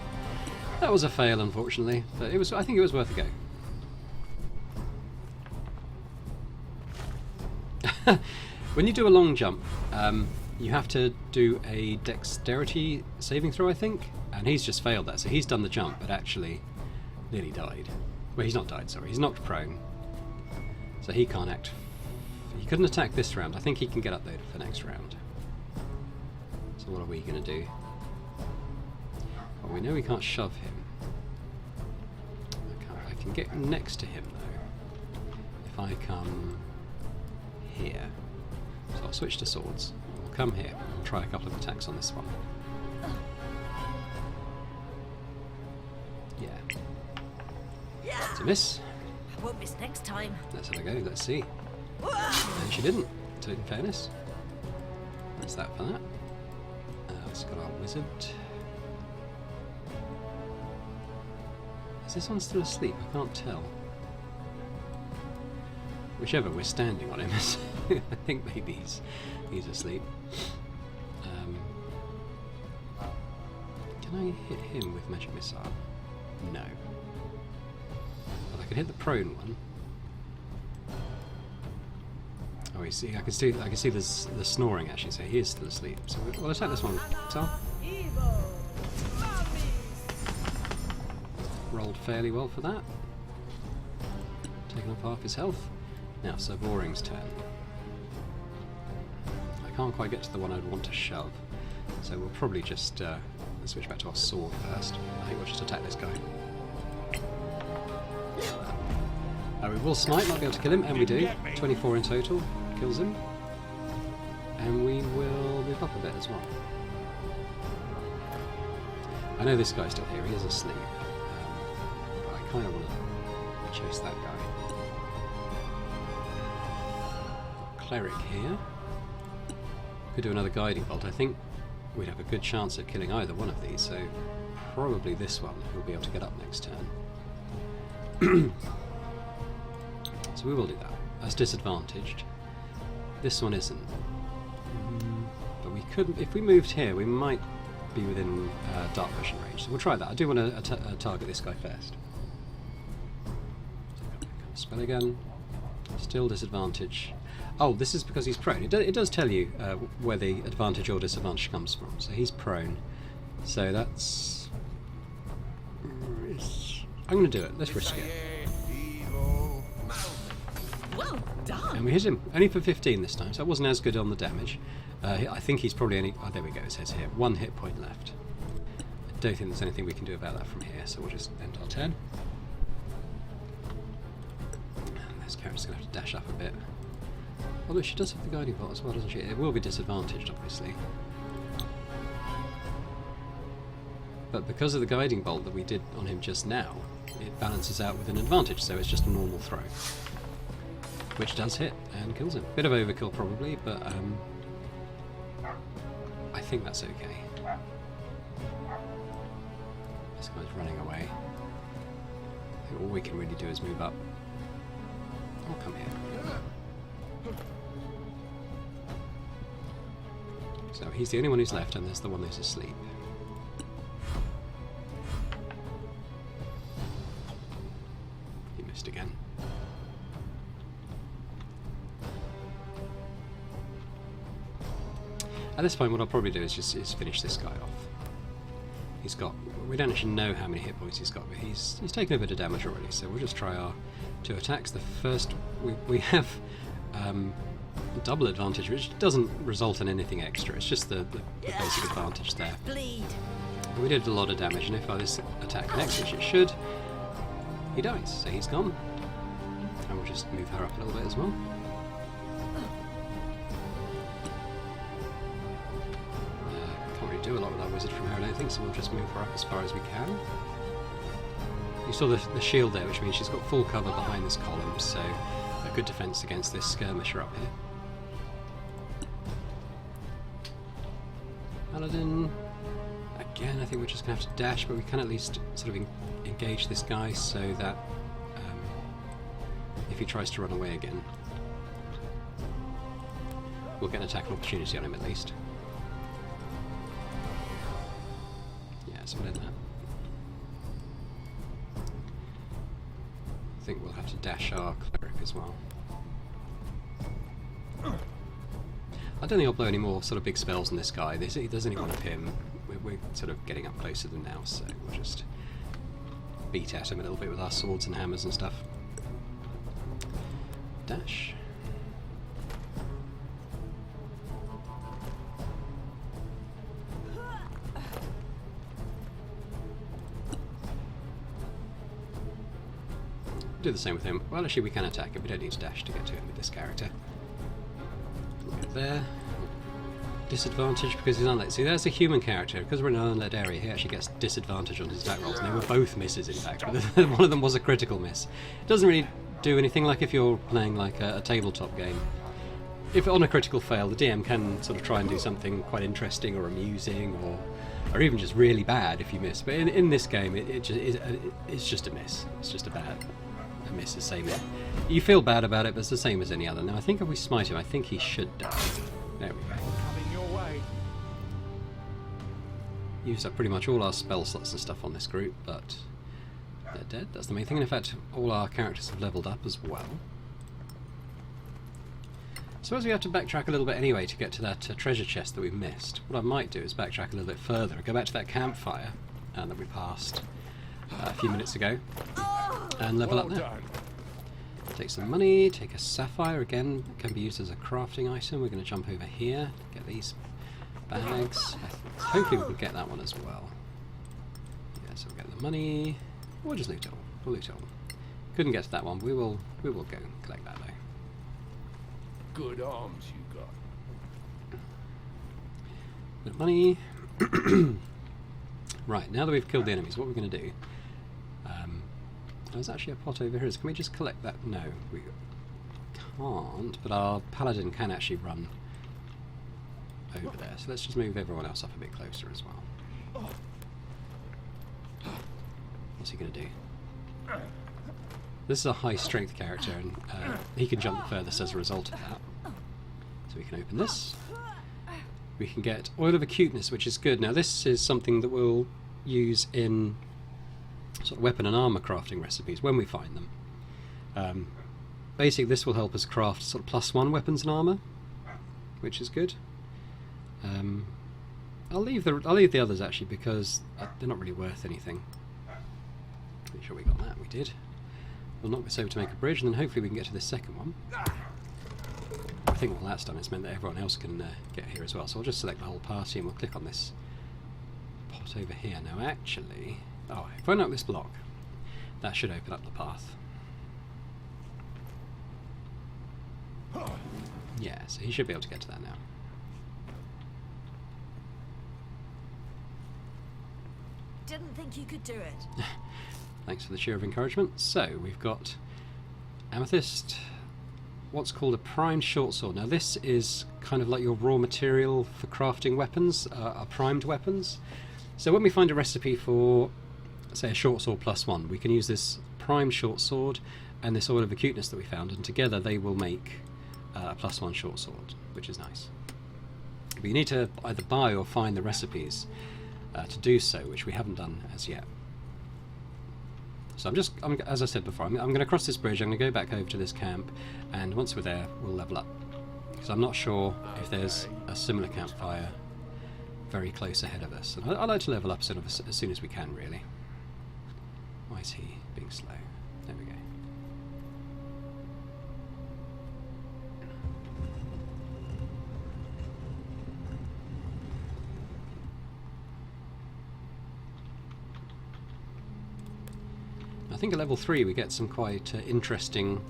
fail, unfortunately, but I think it was worth a go. When you do a long jump, you have to do a dexterity saving throw, I think, and he's just failed that, so he's done the jump, but actually nearly died. Well, he's not died, sorry, he's knocked prone, so he can't act. He couldn't attack this round. I think he can get up there for next round. So what are we going to do? Well, we know we can't shove him. I can get next to him though. If I come here. So I'll switch to swords. We'll come here. We'll try a couple of attacks on this one. Yeah. It's a miss. I won't miss next time. Let's have a go. Let's see. And she didn't, so in fairness. That's that for that. Let's got our wizard. Is this one still asleep? I can't tell. Whichever we're standing on him is. I think maybe he's asleep. Can I hit him with magic missile? No. But I can hit the prone one. Oh, you see, I can see the snoring actually, so he is still asleep. So we'll attack this one. So rolled fairly well for that. Taking off half his health. Now, Sir Boring's turn. I can't quite get to the one I'd want to shove, so we'll probably just switch back to our sword first. I think we'll just attack this guy. We will smite, not be able to kill him, and we do. 24 in total. Kills him, and we will move up a bit as well. I know this guy's still here, he is asleep, but I kind of want to chase that guy. Cleric here. Could do another guiding bolt. I think we'd have a good chance at killing either one of these, so probably this one will be able to get up next turn. So we will do that. That's disadvantaged. This one isn't. But we could, if we moved here, we might be within dark vision range. So we'll try that. I do want to target this guy first. Spell again. Still disadvantage. Oh, this is because he's prone. It does tell you where the advantage or disadvantage comes from. So he's prone. So that's... I'm going to do it. Let's risk it. Well done. And we hit him, only for 15 this time, so it wasn't as good on the damage. I think he's probably only... Oh, there we go, it says here. 1 hit point left. I don't think there's anything we can do about that from here, so we'll just end our turn. And this character's going to have to dash up a bit. Although she does have the guiding bolt as well, doesn't she? It will be disadvantaged, obviously. But because of the guiding bolt that we did on him just now, it balances out with an advantage, so it's just a normal throw. Which does hit and kills him. Bit of overkill probably, but think that's okay. This guy's running away. I think all we can really do is move up. Oh, come here. So he's the only one who's left, and there's the one who's asleep. He missed again. At this point, what I'll probably do is finish this guy off. He's got... We don't actually know how many hit points he's got, but he's taken a bit of damage already, so we'll just try our 2 attacks. The first... We have double advantage, which doesn't result in anything extra. It's just the basic advantage there. Bleed. We did a lot of damage, and if this attack connects, which it should, he dies, so he's gone. And we'll just move her up a little bit as well. Do a lot with our wizard from her, I don't think, so we'll just move her up as far as we can. You saw the shield there, which means she's got full cover behind this column, so a good defense against this skirmisher up here. Paladin, again, I think we're just going to have to dash, but we can at least sort of engage this guy so that if he tries to run away again, we'll get an attack opportunity on him at least. So we'll end that. I think we'll have to dash our cleric as well. I don't think I'll blow any more sort of big spells on this guy. There's only one of him. We're sort of getting up close to them now, so we'll just beat at him a little bit with our swords and hammers and stuff. Dash. Do the same with him. Well, actually we can attack him. We don't need to dash to get to him with this character. Look there. Disadvantage because he's unlit. See, there's a human character. Because we're in an unlit area, he actually gets disadvantage on his attack rolls. And they were both misses, in fact. But one of them was a critical miss. It doesn't really do anything like if you're playing like a tabletop game. If on a critical fail, the DM can sort of try and do something quite interesting or amusing or even just really bad if you miss. But in this game, it's just a miss. It's just a miss, the same. You feel bad about it, but it's the same as any other. Now, I think if we smite him, I think he should die. There we go. Coming your way. Used up pretty much all our spell slots and stuff on this group, but they're dead. That's the main thing. And in fact, all our characters have leveled up as well. So as we have to backtrack a little bit anyway to get to that treasure chest that we missed, what I might do is backtrack a little bit further and go back to that campfire that we passed a few minutes ago. And level up there. Take some money, take a sapphire, again, can be used as a crafting item. We're going to jump over here, get these bags. Hopefully we can get that one as well. Yeah, so we'll get the money. We'll just loot it all. We'll loot it all. Couldn't get to that one, but we will go collect that though. Good arms you got. Bit of money. Right, now that we've killed the enemies, what we're going to do... there's actually a pot over here. Can we just collect that? No, we can't, but our paladin can actually run over there. So let's just move everyone else up a bit closer as well. What's he going to do? This is a high strength character, and he can jump the furthest as a result of that. So we can open this. We can get Oil of Acuteness, which is good. Now this is something that we'll use in sort of weapon and armor crafting recipes when we find them. Basically, this will help us craft sort of +1 weapons and armor, which is good. I'll leave the others actually because they're not really worth anything. Make sure we got that. We did. We'll knock this over to make a bridge, and then hopefully we can get to this second one. I think all that's done, it's meant that everyone else can get here as well. So I'll just select the whole party, and we'll click on this pot over here. Now, actually. Oh, if I knock this block, that should open up the path. Yeah, so he should be able to get to that now. Didn't think you could do it. Thanks for the cheer of encouragement. So, we've got Amethyst, what's called a primed short sword. Now this is kind of like your raw material for crafting weapons, are primed weapons. So when we find a recipe for, say, a short sword +1, we can use this primed short sword and this oil of acuteness that we found, and together they will make a +1 short sword, which is nice. But you need to either buy or find the recipes to do so, which we haven't done as yet. So as I said before, I'm going to cross this bridge, I'm going to go back over to this camp, and once we're there, we'll level up. Because I'm not sure if there's a similar campfire very close ahead of us. And I like to level up sort of as soon as we can, really. Why is he being slow? There we go. I think at level 3 we get some quite interesting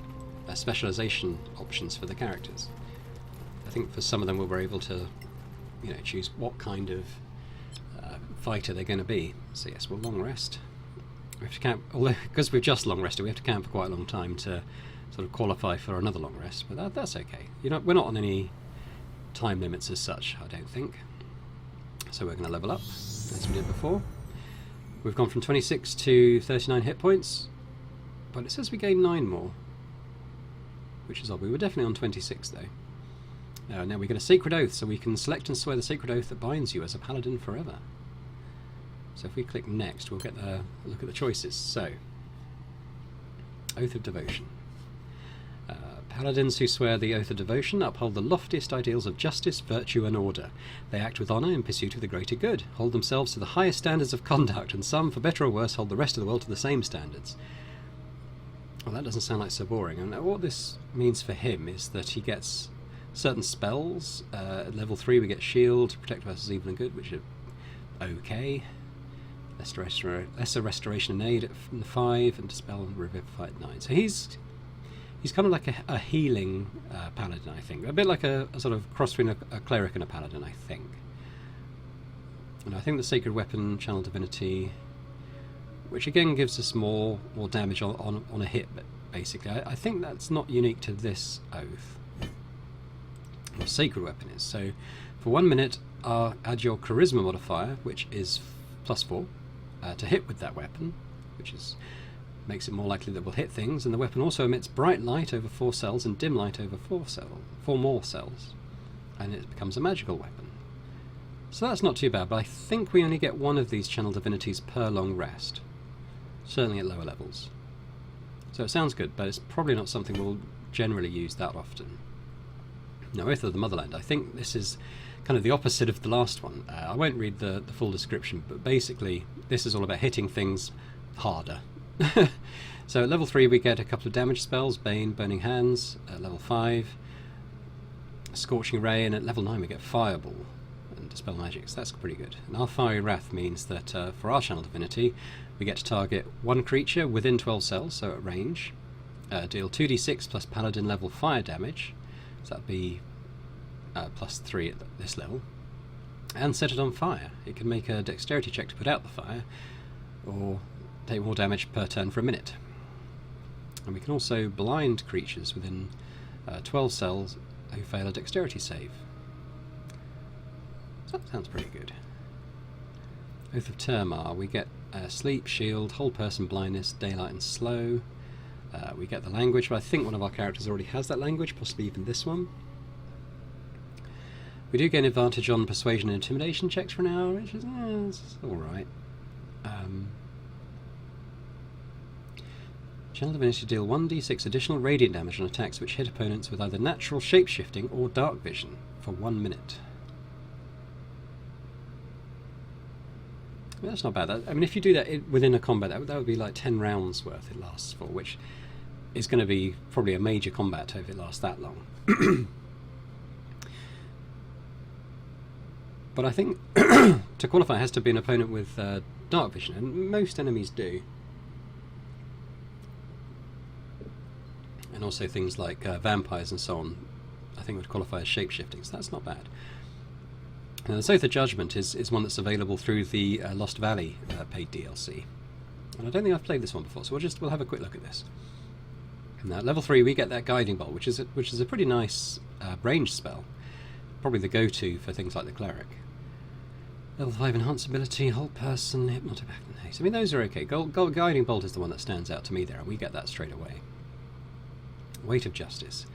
specialisation options for the characters. I think for some of them we're able to, you know, choose what kind of fighter they're going to be. So yes, we'll long rest. We have to camp, although because we've just long rested, we have to camp for quite a long time to sort of qualify for another long rest. But that's okay. We're not on any time limits as such, I don't think. So we're going to level up as we did before. We've gone from 26 to 39 hit points, but it says we gain 9 more, which is odd. We were definitely on 26 though. Now we get a sacred oath, so we can select and swear the sacred oath that binds you as a paladin forever. So if we click next, we'll get a look at the choices. So, Oath of Devotion. Paladins who swear the Oath of Devotion uphold the loftiest ideals of justice, virtue and order. They act with honour in pursuit of the greater good, hold themselves to the highest standards of conduct, and some, for better or worse, hold the rest of the world to the same standards. Well, that doesn't sound like so boring. And what this means for him is that he gets certain spells. At level 3 we get Shield, Protect versus Evil and Good, which are okay. Lesser Restoration and Aid at 5, and Dispel and Revivify at 9. So he's kind of like a healing paladin, I think. A bit like a sort of cross between a cleric and a paladin, I think. And I think the Sacred Weapon, Channel Divinity, which again gives us more damage on a hit, but basically. I think that's not unique to this oath. What Sacred Weapon is. So for 1 minute, add your Charisma modifier, which is +4, to hit with that weapon, which makes it more likely that we'll hit things, and the weapon also emits bright light over 4 cells and dim light over 4 more cells, and it becomes a magical weapon. So that's not too bad, but I think we only get 1 of these channel divinities per long rest, certainly at lower levels. So it sounds good, but it's probably not something we'll generally use that often. Now, Oath of the Motherland, I think this is kind of the opposite of the last one. I won't read the full description, but basically this is all about hitting things harder. So at level 3 we get a couple of damage spells, Bane, Burning Hands. At level 5, Scorching Ray, and at level 9 we get Fireball and Dispel Magic, so that's pretty good. And our Fiery Wrath means that for our Channel Divinity we get to target 1 creature within 12 cells, so at range, deal 2d6 plus Paladin level fire damage, so that'd be +3 at this level, and set it on fire. It can make a dexterity check to put out the fire, or take more damage per turn for a minute. And we can also blind creatures within 12 cells who fail a dexterity save. So that sounds pretty good. Oath of Termar, we get Sleep, Shield, Whole Person Blindness, Daylight and Slow. We get the language, but I think one of our characters already has that language, possibly even this one. We do gain advantage on Persuasion and Intimidation checks for an hour, which is alright. Channel Divinity deal 1d6 additional radiant damage on attacks which hit opponents with either natural shapeshifting or dark vision for 1 minute. I mean, that's not bad. I mean, if you do that within a combat, that would be like 10 rounds worth it lasts for, which is going to be probably a major combat if it lasts that long. But I think to qualify it has to be an opponent with dark vision, and most enemies do. And also things like vampires and so on, I think would qualify as shapeshifting, so that's not bad. Now, the Oath of Judgment is one that's available through the Lost Valley paid DLC. And I don't think I've played this one before, so we'll have a quick look at this. Now, at level 3 we get that guiding bolt, which is a pretty nice range spell. Probably the go-to for things like the cleric. Level 5 enhance ability, hold person, hypnotic back and haste. I mean, those are okay. Guiding bolt is the one that stands out to me there, and we get that straight away. Weight of Justice.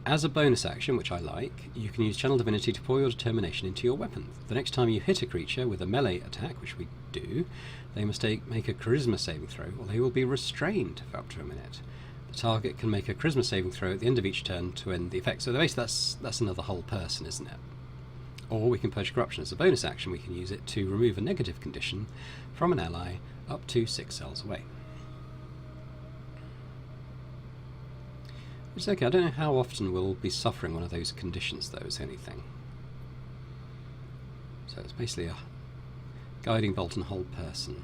As a bonus action, which I like, you can use Channel Divinity to pour your determination into your weapon. The next time you hit a creature with a melee attack, which we do, they must make a charisma saving throw, or they will be restrained for up to a minute. The target can make a charisma saving throw at the end of each turn to end the effect. So basically that's another whole person, isn't it? Or we can purge corruption. As a bonus action, we can use it to remove a negative condition from an ally up to 6 cells away. Which is okay. I don't know how often we'll be suffering one of those conditions, though, is the only thing. So it's basically a guiding bolt and hold person.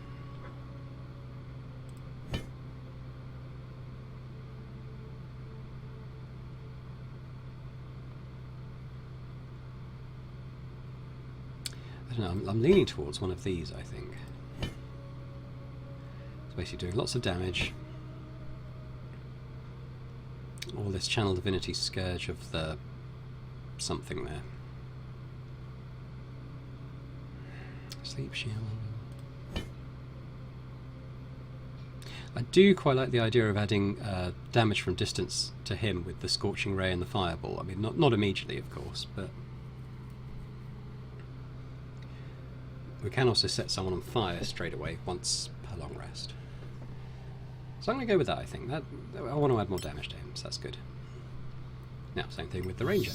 I don't know, I'm leaning towards one of these, I think. It's basically doing lots of damage. All this Channel Divinity Scourge of the something there. Sleep Shield. I do quite like the idea of adding damage from distance to him with the Scorching Ray and the Fireball. I mean, not immediately, of course, but we can also set someone on fire straight away once per long rest. So I'm going to go with that, I think. I want to add more damage to him, so that's good. Now, same thing with the Ranger.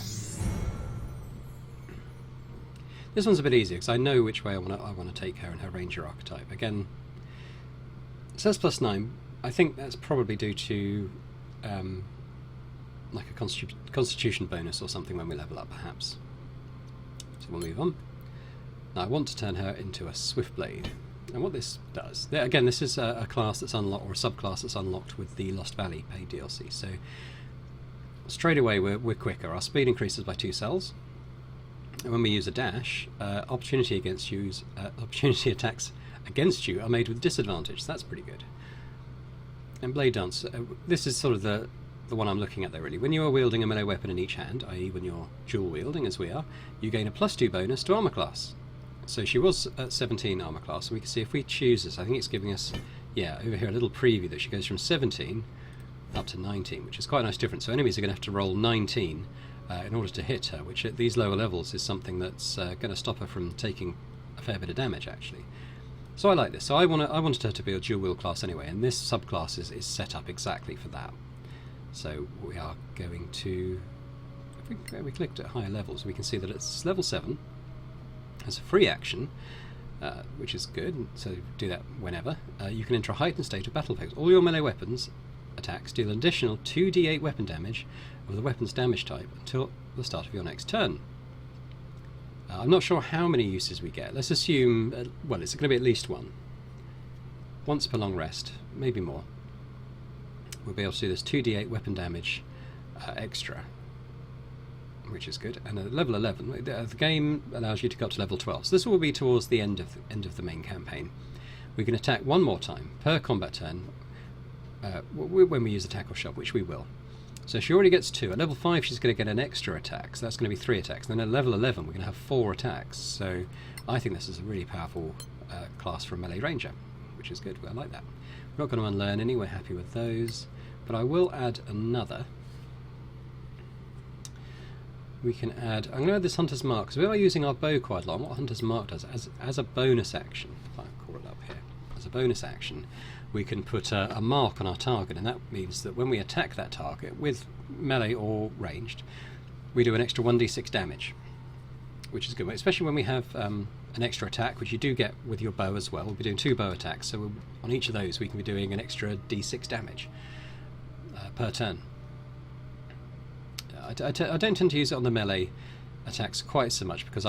This one's a bit easier, because I know which way I want to take her and her Ranger archetype. Again, it says +9. I think that's probably due to like a constitution bonus or something when we level up, perhaps. So we'll move on. Now, I want to turn her into a Swiftblade. And what this does, again, this is a class that's unlocked, or a subclass that's unlocked with the Lost Valley paid DLC. So straight away we're quicker. Our speed increases by 2 cells. And when we use a dash, opportunity attacks against you are made with disadvantage. So that's pretty good. And Blade Dance, this is sort of the one I'm looking at there, really. When you are wielding a melee weapon in each hand, i.e. when you're dual wielding, as we are, you gain a +2 bonus to armor class. So she was at 17 armor class, and we can see if we choose this, I think it's giving us, yeah, over here a little preview that she goes from 17 up to 19, which is quite a nice difference. So enemies are going to have to roll 19 in order to hit her, which at these lower levels is something that's going to stop her from taking a fair bit of damage, actually. So I like this. So I wanted her to be a dual wield class anyway, and this subclass is set up exactly for that. So we are going to, if we clicked at higher levels, we can see that it's level 7. Has a free action, which is good, so do that whenever. You can enter a heightened state of battle effects. All your melee weapons attacks deal an additional 2d8 weapon damage of the weapon's damage type until the start of your next turn. I'm not sure how many uses we get. Let's assume, well, it's going to be at least one. Once per long rest, maybe more. We'll be able to do this 2d8 weapon damage extra, which is good. And at level 11, the game allows you to go up to level 12. So this will be towards the end of the main campaign. We can attack one more time per combat turn when we use attack or shove, which we will. So she already gets 2. At level 5, she's going to get an extra attack, so that's going to be 3 attacks. Then at level 11, we're going to have 4 attacks. So I think this is a really powerful class for a melee ranger, which is good. I like that. We're not going to unlearn any. We're happy with those. But I will add another. We can add, I'm going to add this Hunter's Mark, because we are using our bow quite a lot. What Hunter's Mark does, as a bonus action, if I call it up here, as a bonus action, we can put a mark on our target, and that means that when we attack that target, with melee or ranged, we do an extra 1d6 damage, which is good, especially when we have an extra attack, which you do get with your bow as well. We'll be doing 2 bow attacks, so on each of those we can be doing an extra d6 damage per turn. I don't tend to use it on the melee attacks quite so much, because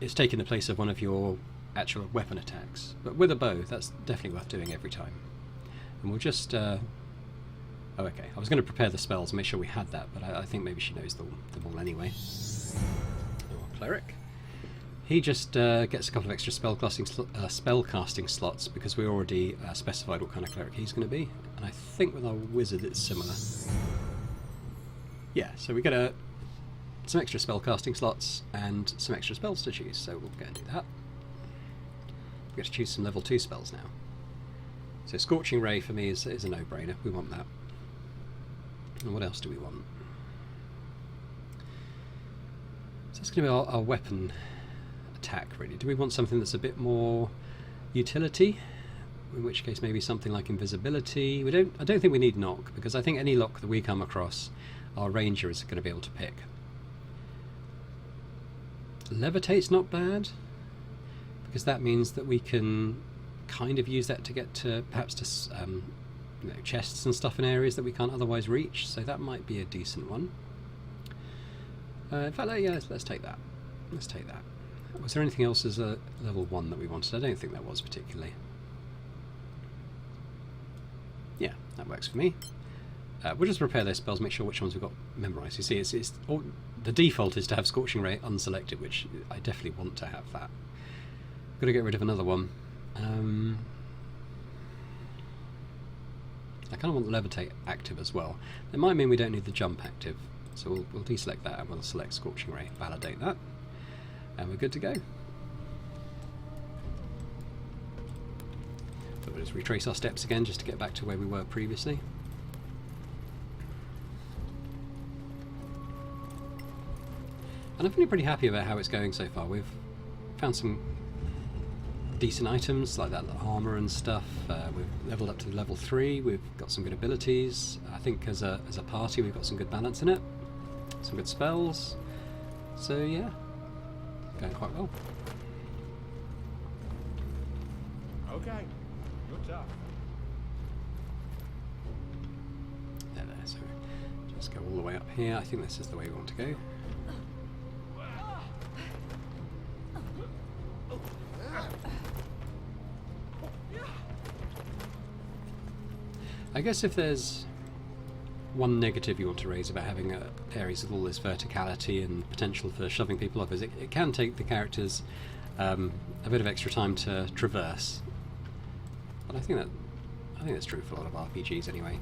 it's taking the place of one of your actual weapon attacks. But with a bow, that's definitely worth doing every time. And we'll just oh, okay, I was going to prepare the spells and make sure we had that, but I think maybe she knows them all anyway. Our cleric. He just gets a couple of extra spellcasting slots because we already specified what kind of cleric he's going to be. And I think with our wizard it's similar. Yeah, so we get some extra spellcasting slots and some extra spells to choose, so we'll go and do that. We get to choose some level 2 spells now. So Scorching Ray for me is a no-brainer. We want that. And what else do we want? So that's going to be our weapon attack, really. Do we want something that's a bit more utility? In which case maybe something like invisibility. I don't think we need knock, because I think any lock that we come across, our ranger is going to be able to pick. Levitate's not bad, because that means that we can kind of use that to get to perhaps to chests and stuff in areas that we can't otherwise reach, so that might be a decent one. In fact, yeah, let's take that. Let's take that. Was there anything else as a level 1 that we wanted? I don't think there was particularly. Yeah, that works for me. We'll just prepare those spells, make sure which ones we've got memorised. You see, the default is to have Scorching Ray unselected, which I definitely want to have that. Got to get rid of another one. I kind of want the Levitate active as well. It might mean we don't need the jump active, so we'll deselect that and we'll select Scorching Ray, validate that, and we're good to go. So we'll just retrace our steps again just to get back to where we were previously. And I'm feeling pretty happy about how it's going so far. We've found some decent items like that armor and stuff. We've leveled up to level 3. We've got some good abilities. I think as a party we've got some good balance in it. Some good spells. So yeah, going quite well. Okay, good job. There. So just go all the way up here. I think this is the way we want to go. I guess if there's one negative you want to raise about having areas with all this verticality and potential for shoving people off is it can take the characters a bit of extra time to traverse. But I think that's true for a lot of RPGs anyway.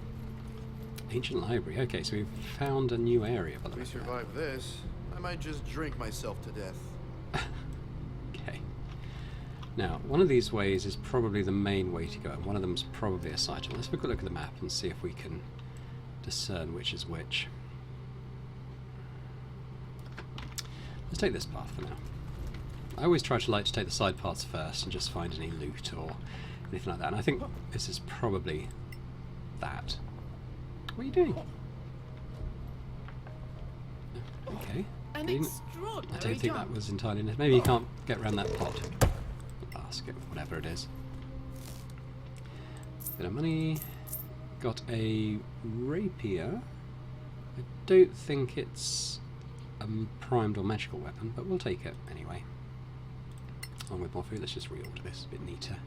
Ancient library. Okay, so we've found a new area. If we survive this, I might just drink myself to death. Okay. Now, one of these ways is probably the main way to go, and one of them is probably a side channel. Let's have a look at the map and see if we can discern which is which. Let's take this path for now. I always try to take the side paths first and just find any loot or anything like that, and I think this is probably that. What are you doing? Okay. I don't think that was entirely... Maybe you can't get around that pot. Basket, whatever it is. Bit of money. Got a rapier. I don't think it's a primed or magical weapon, but we'll take it anyway. Along with more food, let's just reorder this a bit neater.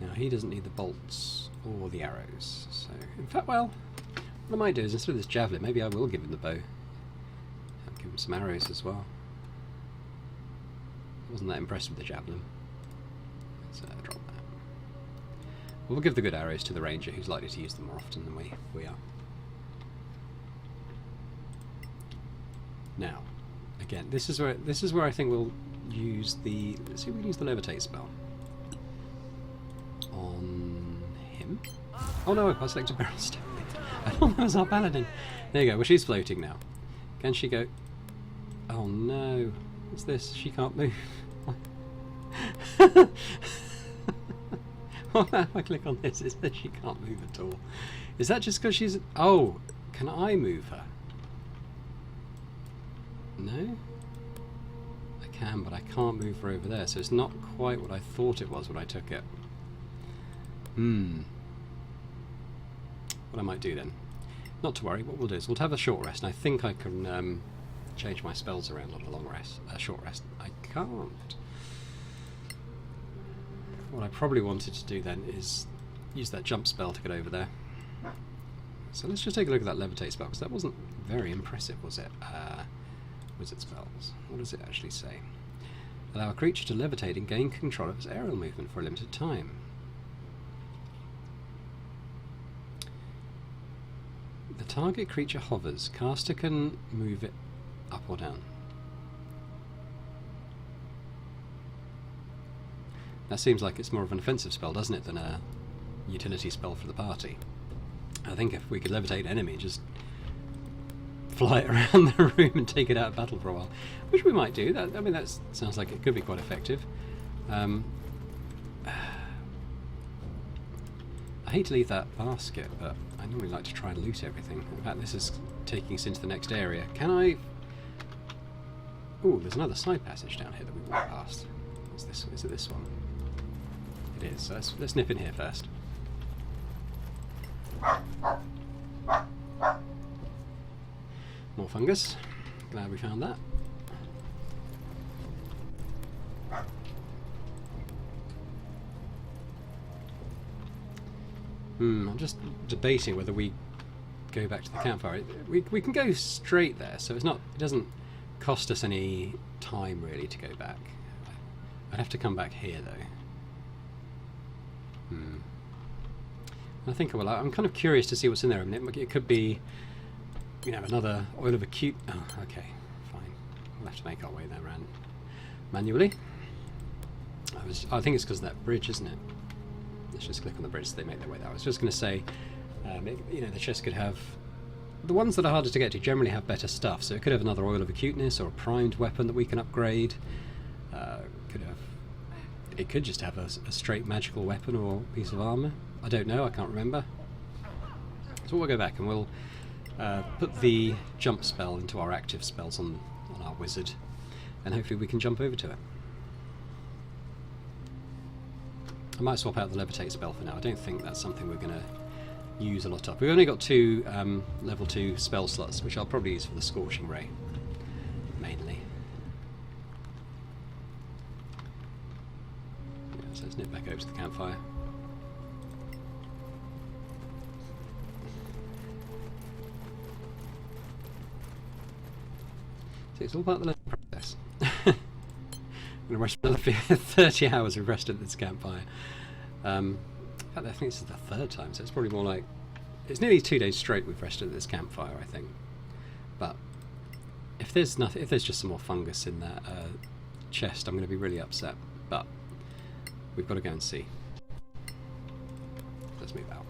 Now he doesn't need the bolts or the arrows, so in fact, well, what I might do is instead of this javelin, maybe I will give him the bow. I'll give him some arrows as well. I wasn't that impressed with the javelin. So drop that. We'll give the good arrows to the ranger, who's likely to use them more often than we are. Now, again, this is where I think we'll use the. Let's see if we can use the levitate spell on him. Oh no! I selected barrel step. I thought that was our paladin. There you go. Well, she's floating now. Can she go? Oh no! What's this? She can't move. If I click on this, it says she can't move at all. Is that just because she's... Oh, can I move her? No? I can, but I can't move her over there, so it's not quite what I thought it was when I took it. What I might do then? Not to worry, what we'll do is we'll have a short rest, and I think I can change my spells around on a long rest, a short rest. I can't. What I probably wanted to do then is use that jump spell to get over there. So let's just take a look at that levitate spell, because that wasn't very impressive, was it? Wizard spells. What does it actually say? Allow a creature to levitate and gain control of its aerial movement for a limited time. The target creature hovers. Caster can move it up or down. That seems like it's more of an offensive spell, doesn't it, than a utility spell for the party. I think if we could levitate an enemy, just fly it around the room and take it out of battle for a while, which we might do. I mean, that sounds like it could be quite effective. I hate to leave that basket, but I normally like to try and loot everything. In fact, this is taking us into the next area. Can I... Ooh, there's another side passage down here that we walked past. Is it this one? It is. So let's nip in here first. More fungus. Glad we found that. I'm just debating whether we go back to the campfire. We can go straight there, so it doesn't cost us any time really to go back. I'd have to come back here though. I think I will. I'm kind of curious to see what's in there. I mean, it could be, you know, another oil of acute. Oh, okay, fine. We'll have to make our way there around manually. I think it's because of that bridge, isn't it? Let's just click on the bridge so they make their way there. I was just going to say, you know, the chest could have... The ones that are harder to get to generally have better stuff, so it could have another oil of acuteness or a primed weapon that we can upgrade. It could just have a straight magical weapon or piece of armour. I don't know, I can't remember. So we'll go back and we'll put the jump spell into our active spells on our wizard, and hopefully we can jump over to it. I might swap out the levitate spell for now. I don't think that's something we're going to use a lot of. We've only got 2 level 2 spell slots, which I'll probably use for the Scorching Ray, mainly. Yeah, so let's nip back over to the campfire. See, it's all part of the learning process. I'm going to rest another 30 hours we've rested at this campfire. In fact, I think this is the 3rd time, so it's probably more like... It's nearly 2 days straight we've rested at this campfire, I think. But if there's just some more fungus in that chest, I'm going to be really upset. But we've got to go and see. Let's move out.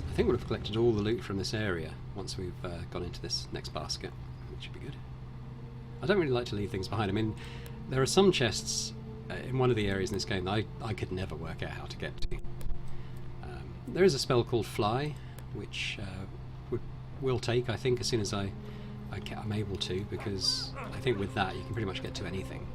I think we'll have collected all the loot from this area once we've gone into this next basket, which should be good. I don't really like to leave things behind. I mean, there are some chests in one of the areas in this game that I could never work out how to get to. There is a spell called Fly, which we'll take, I think, as soon as I'm able to, because I think with that you can pretty much get to anything.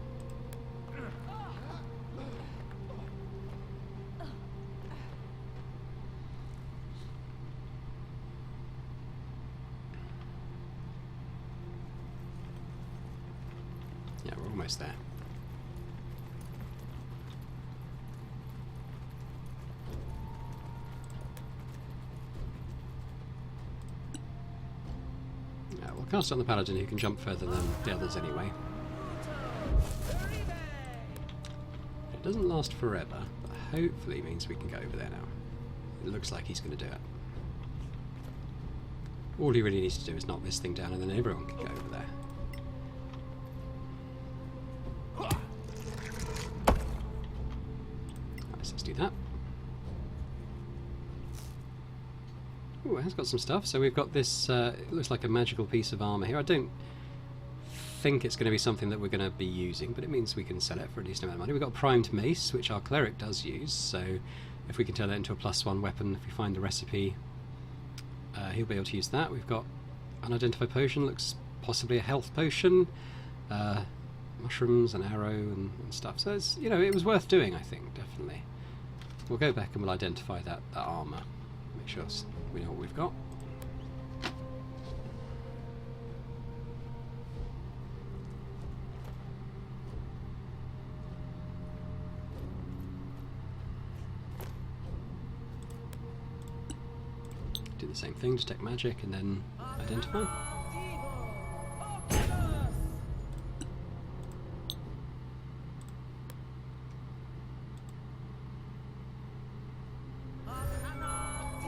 Yeah, we're almost there. Yeah, we'll cast on the paladin who can jump further than the others anyway. It doesn't last forever, but hopefully means we can go over there now. It looks like he's going to do it. All he really needs to do is knock this thing down and then everyone can go over there. Let's do that. Oh, it has got some stuff. So we've got this, it looks like a magical piece of armour here. I don't think it's going to be something that we're going to be using, but it means we can sell it for a decent amount of money. We've got primed mace, which our cleric does use, so if we can turn that into a +1 weapon, if we find the recipe, he'll be able to use that. We've got unidentified potion, looks possibly a health potion, mushrooms, an arrow and stuff. So it's, you know, it was worth doing, I think, definitely. We'll go back and we'll identify that armour, make sure we know what we've got. the same thing, detect magic, and then identify.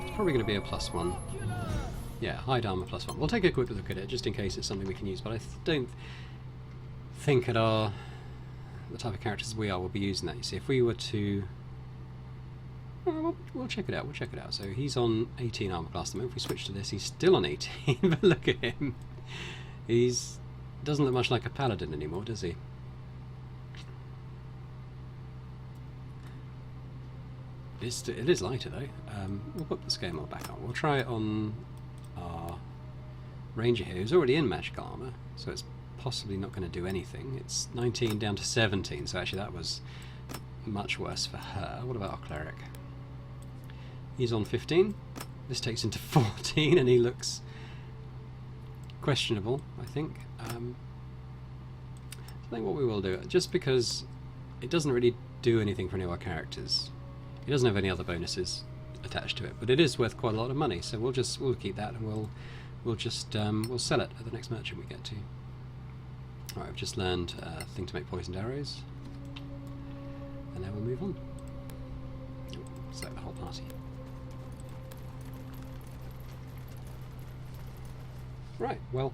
It's probably going to be a +1. Yeah, hide armor +1. We'll take a quick look at it, just in case it's something we can use, but I don't think at the type of characters we are, we'll be using that. You see, if we were to... We'll check it out, we'll check it out. So he's on 18 armor class at the moment. If we switch to this, he's still on 18, but look at him. Doesn't look much like a paladin anymore, does he? It is lighter though. We'll put the scale mod back on. We'll try it on our ranger here, who's already in magic armor, so it's possibly not going to do anything. It's 19 down to 17, so actually that was much worse for her. What about our cleric? He's on 15. This takes him to 14, and he looks questionable, I think. I think what we will do, just because it doesn't really do anything for any of our characters, it doesn't have any other bonuses attached to it, but it is worth quite a lot of money, so we'll keep that, and we'll sell it at the next merchant we get to. Alright, I've just learned a thing to make poisoned arrows, and now we'll move on. Select the whole party. Right, well,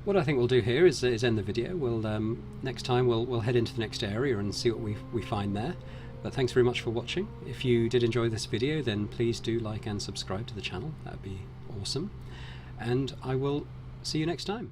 what I think we'll do here is end the video. We'll next time we'll head into the next area and see what we find there. But thanks very much for watching. If you did enjoy this video, then please do like and subscribe to the channel. That'd be awesome. And I will see you next time.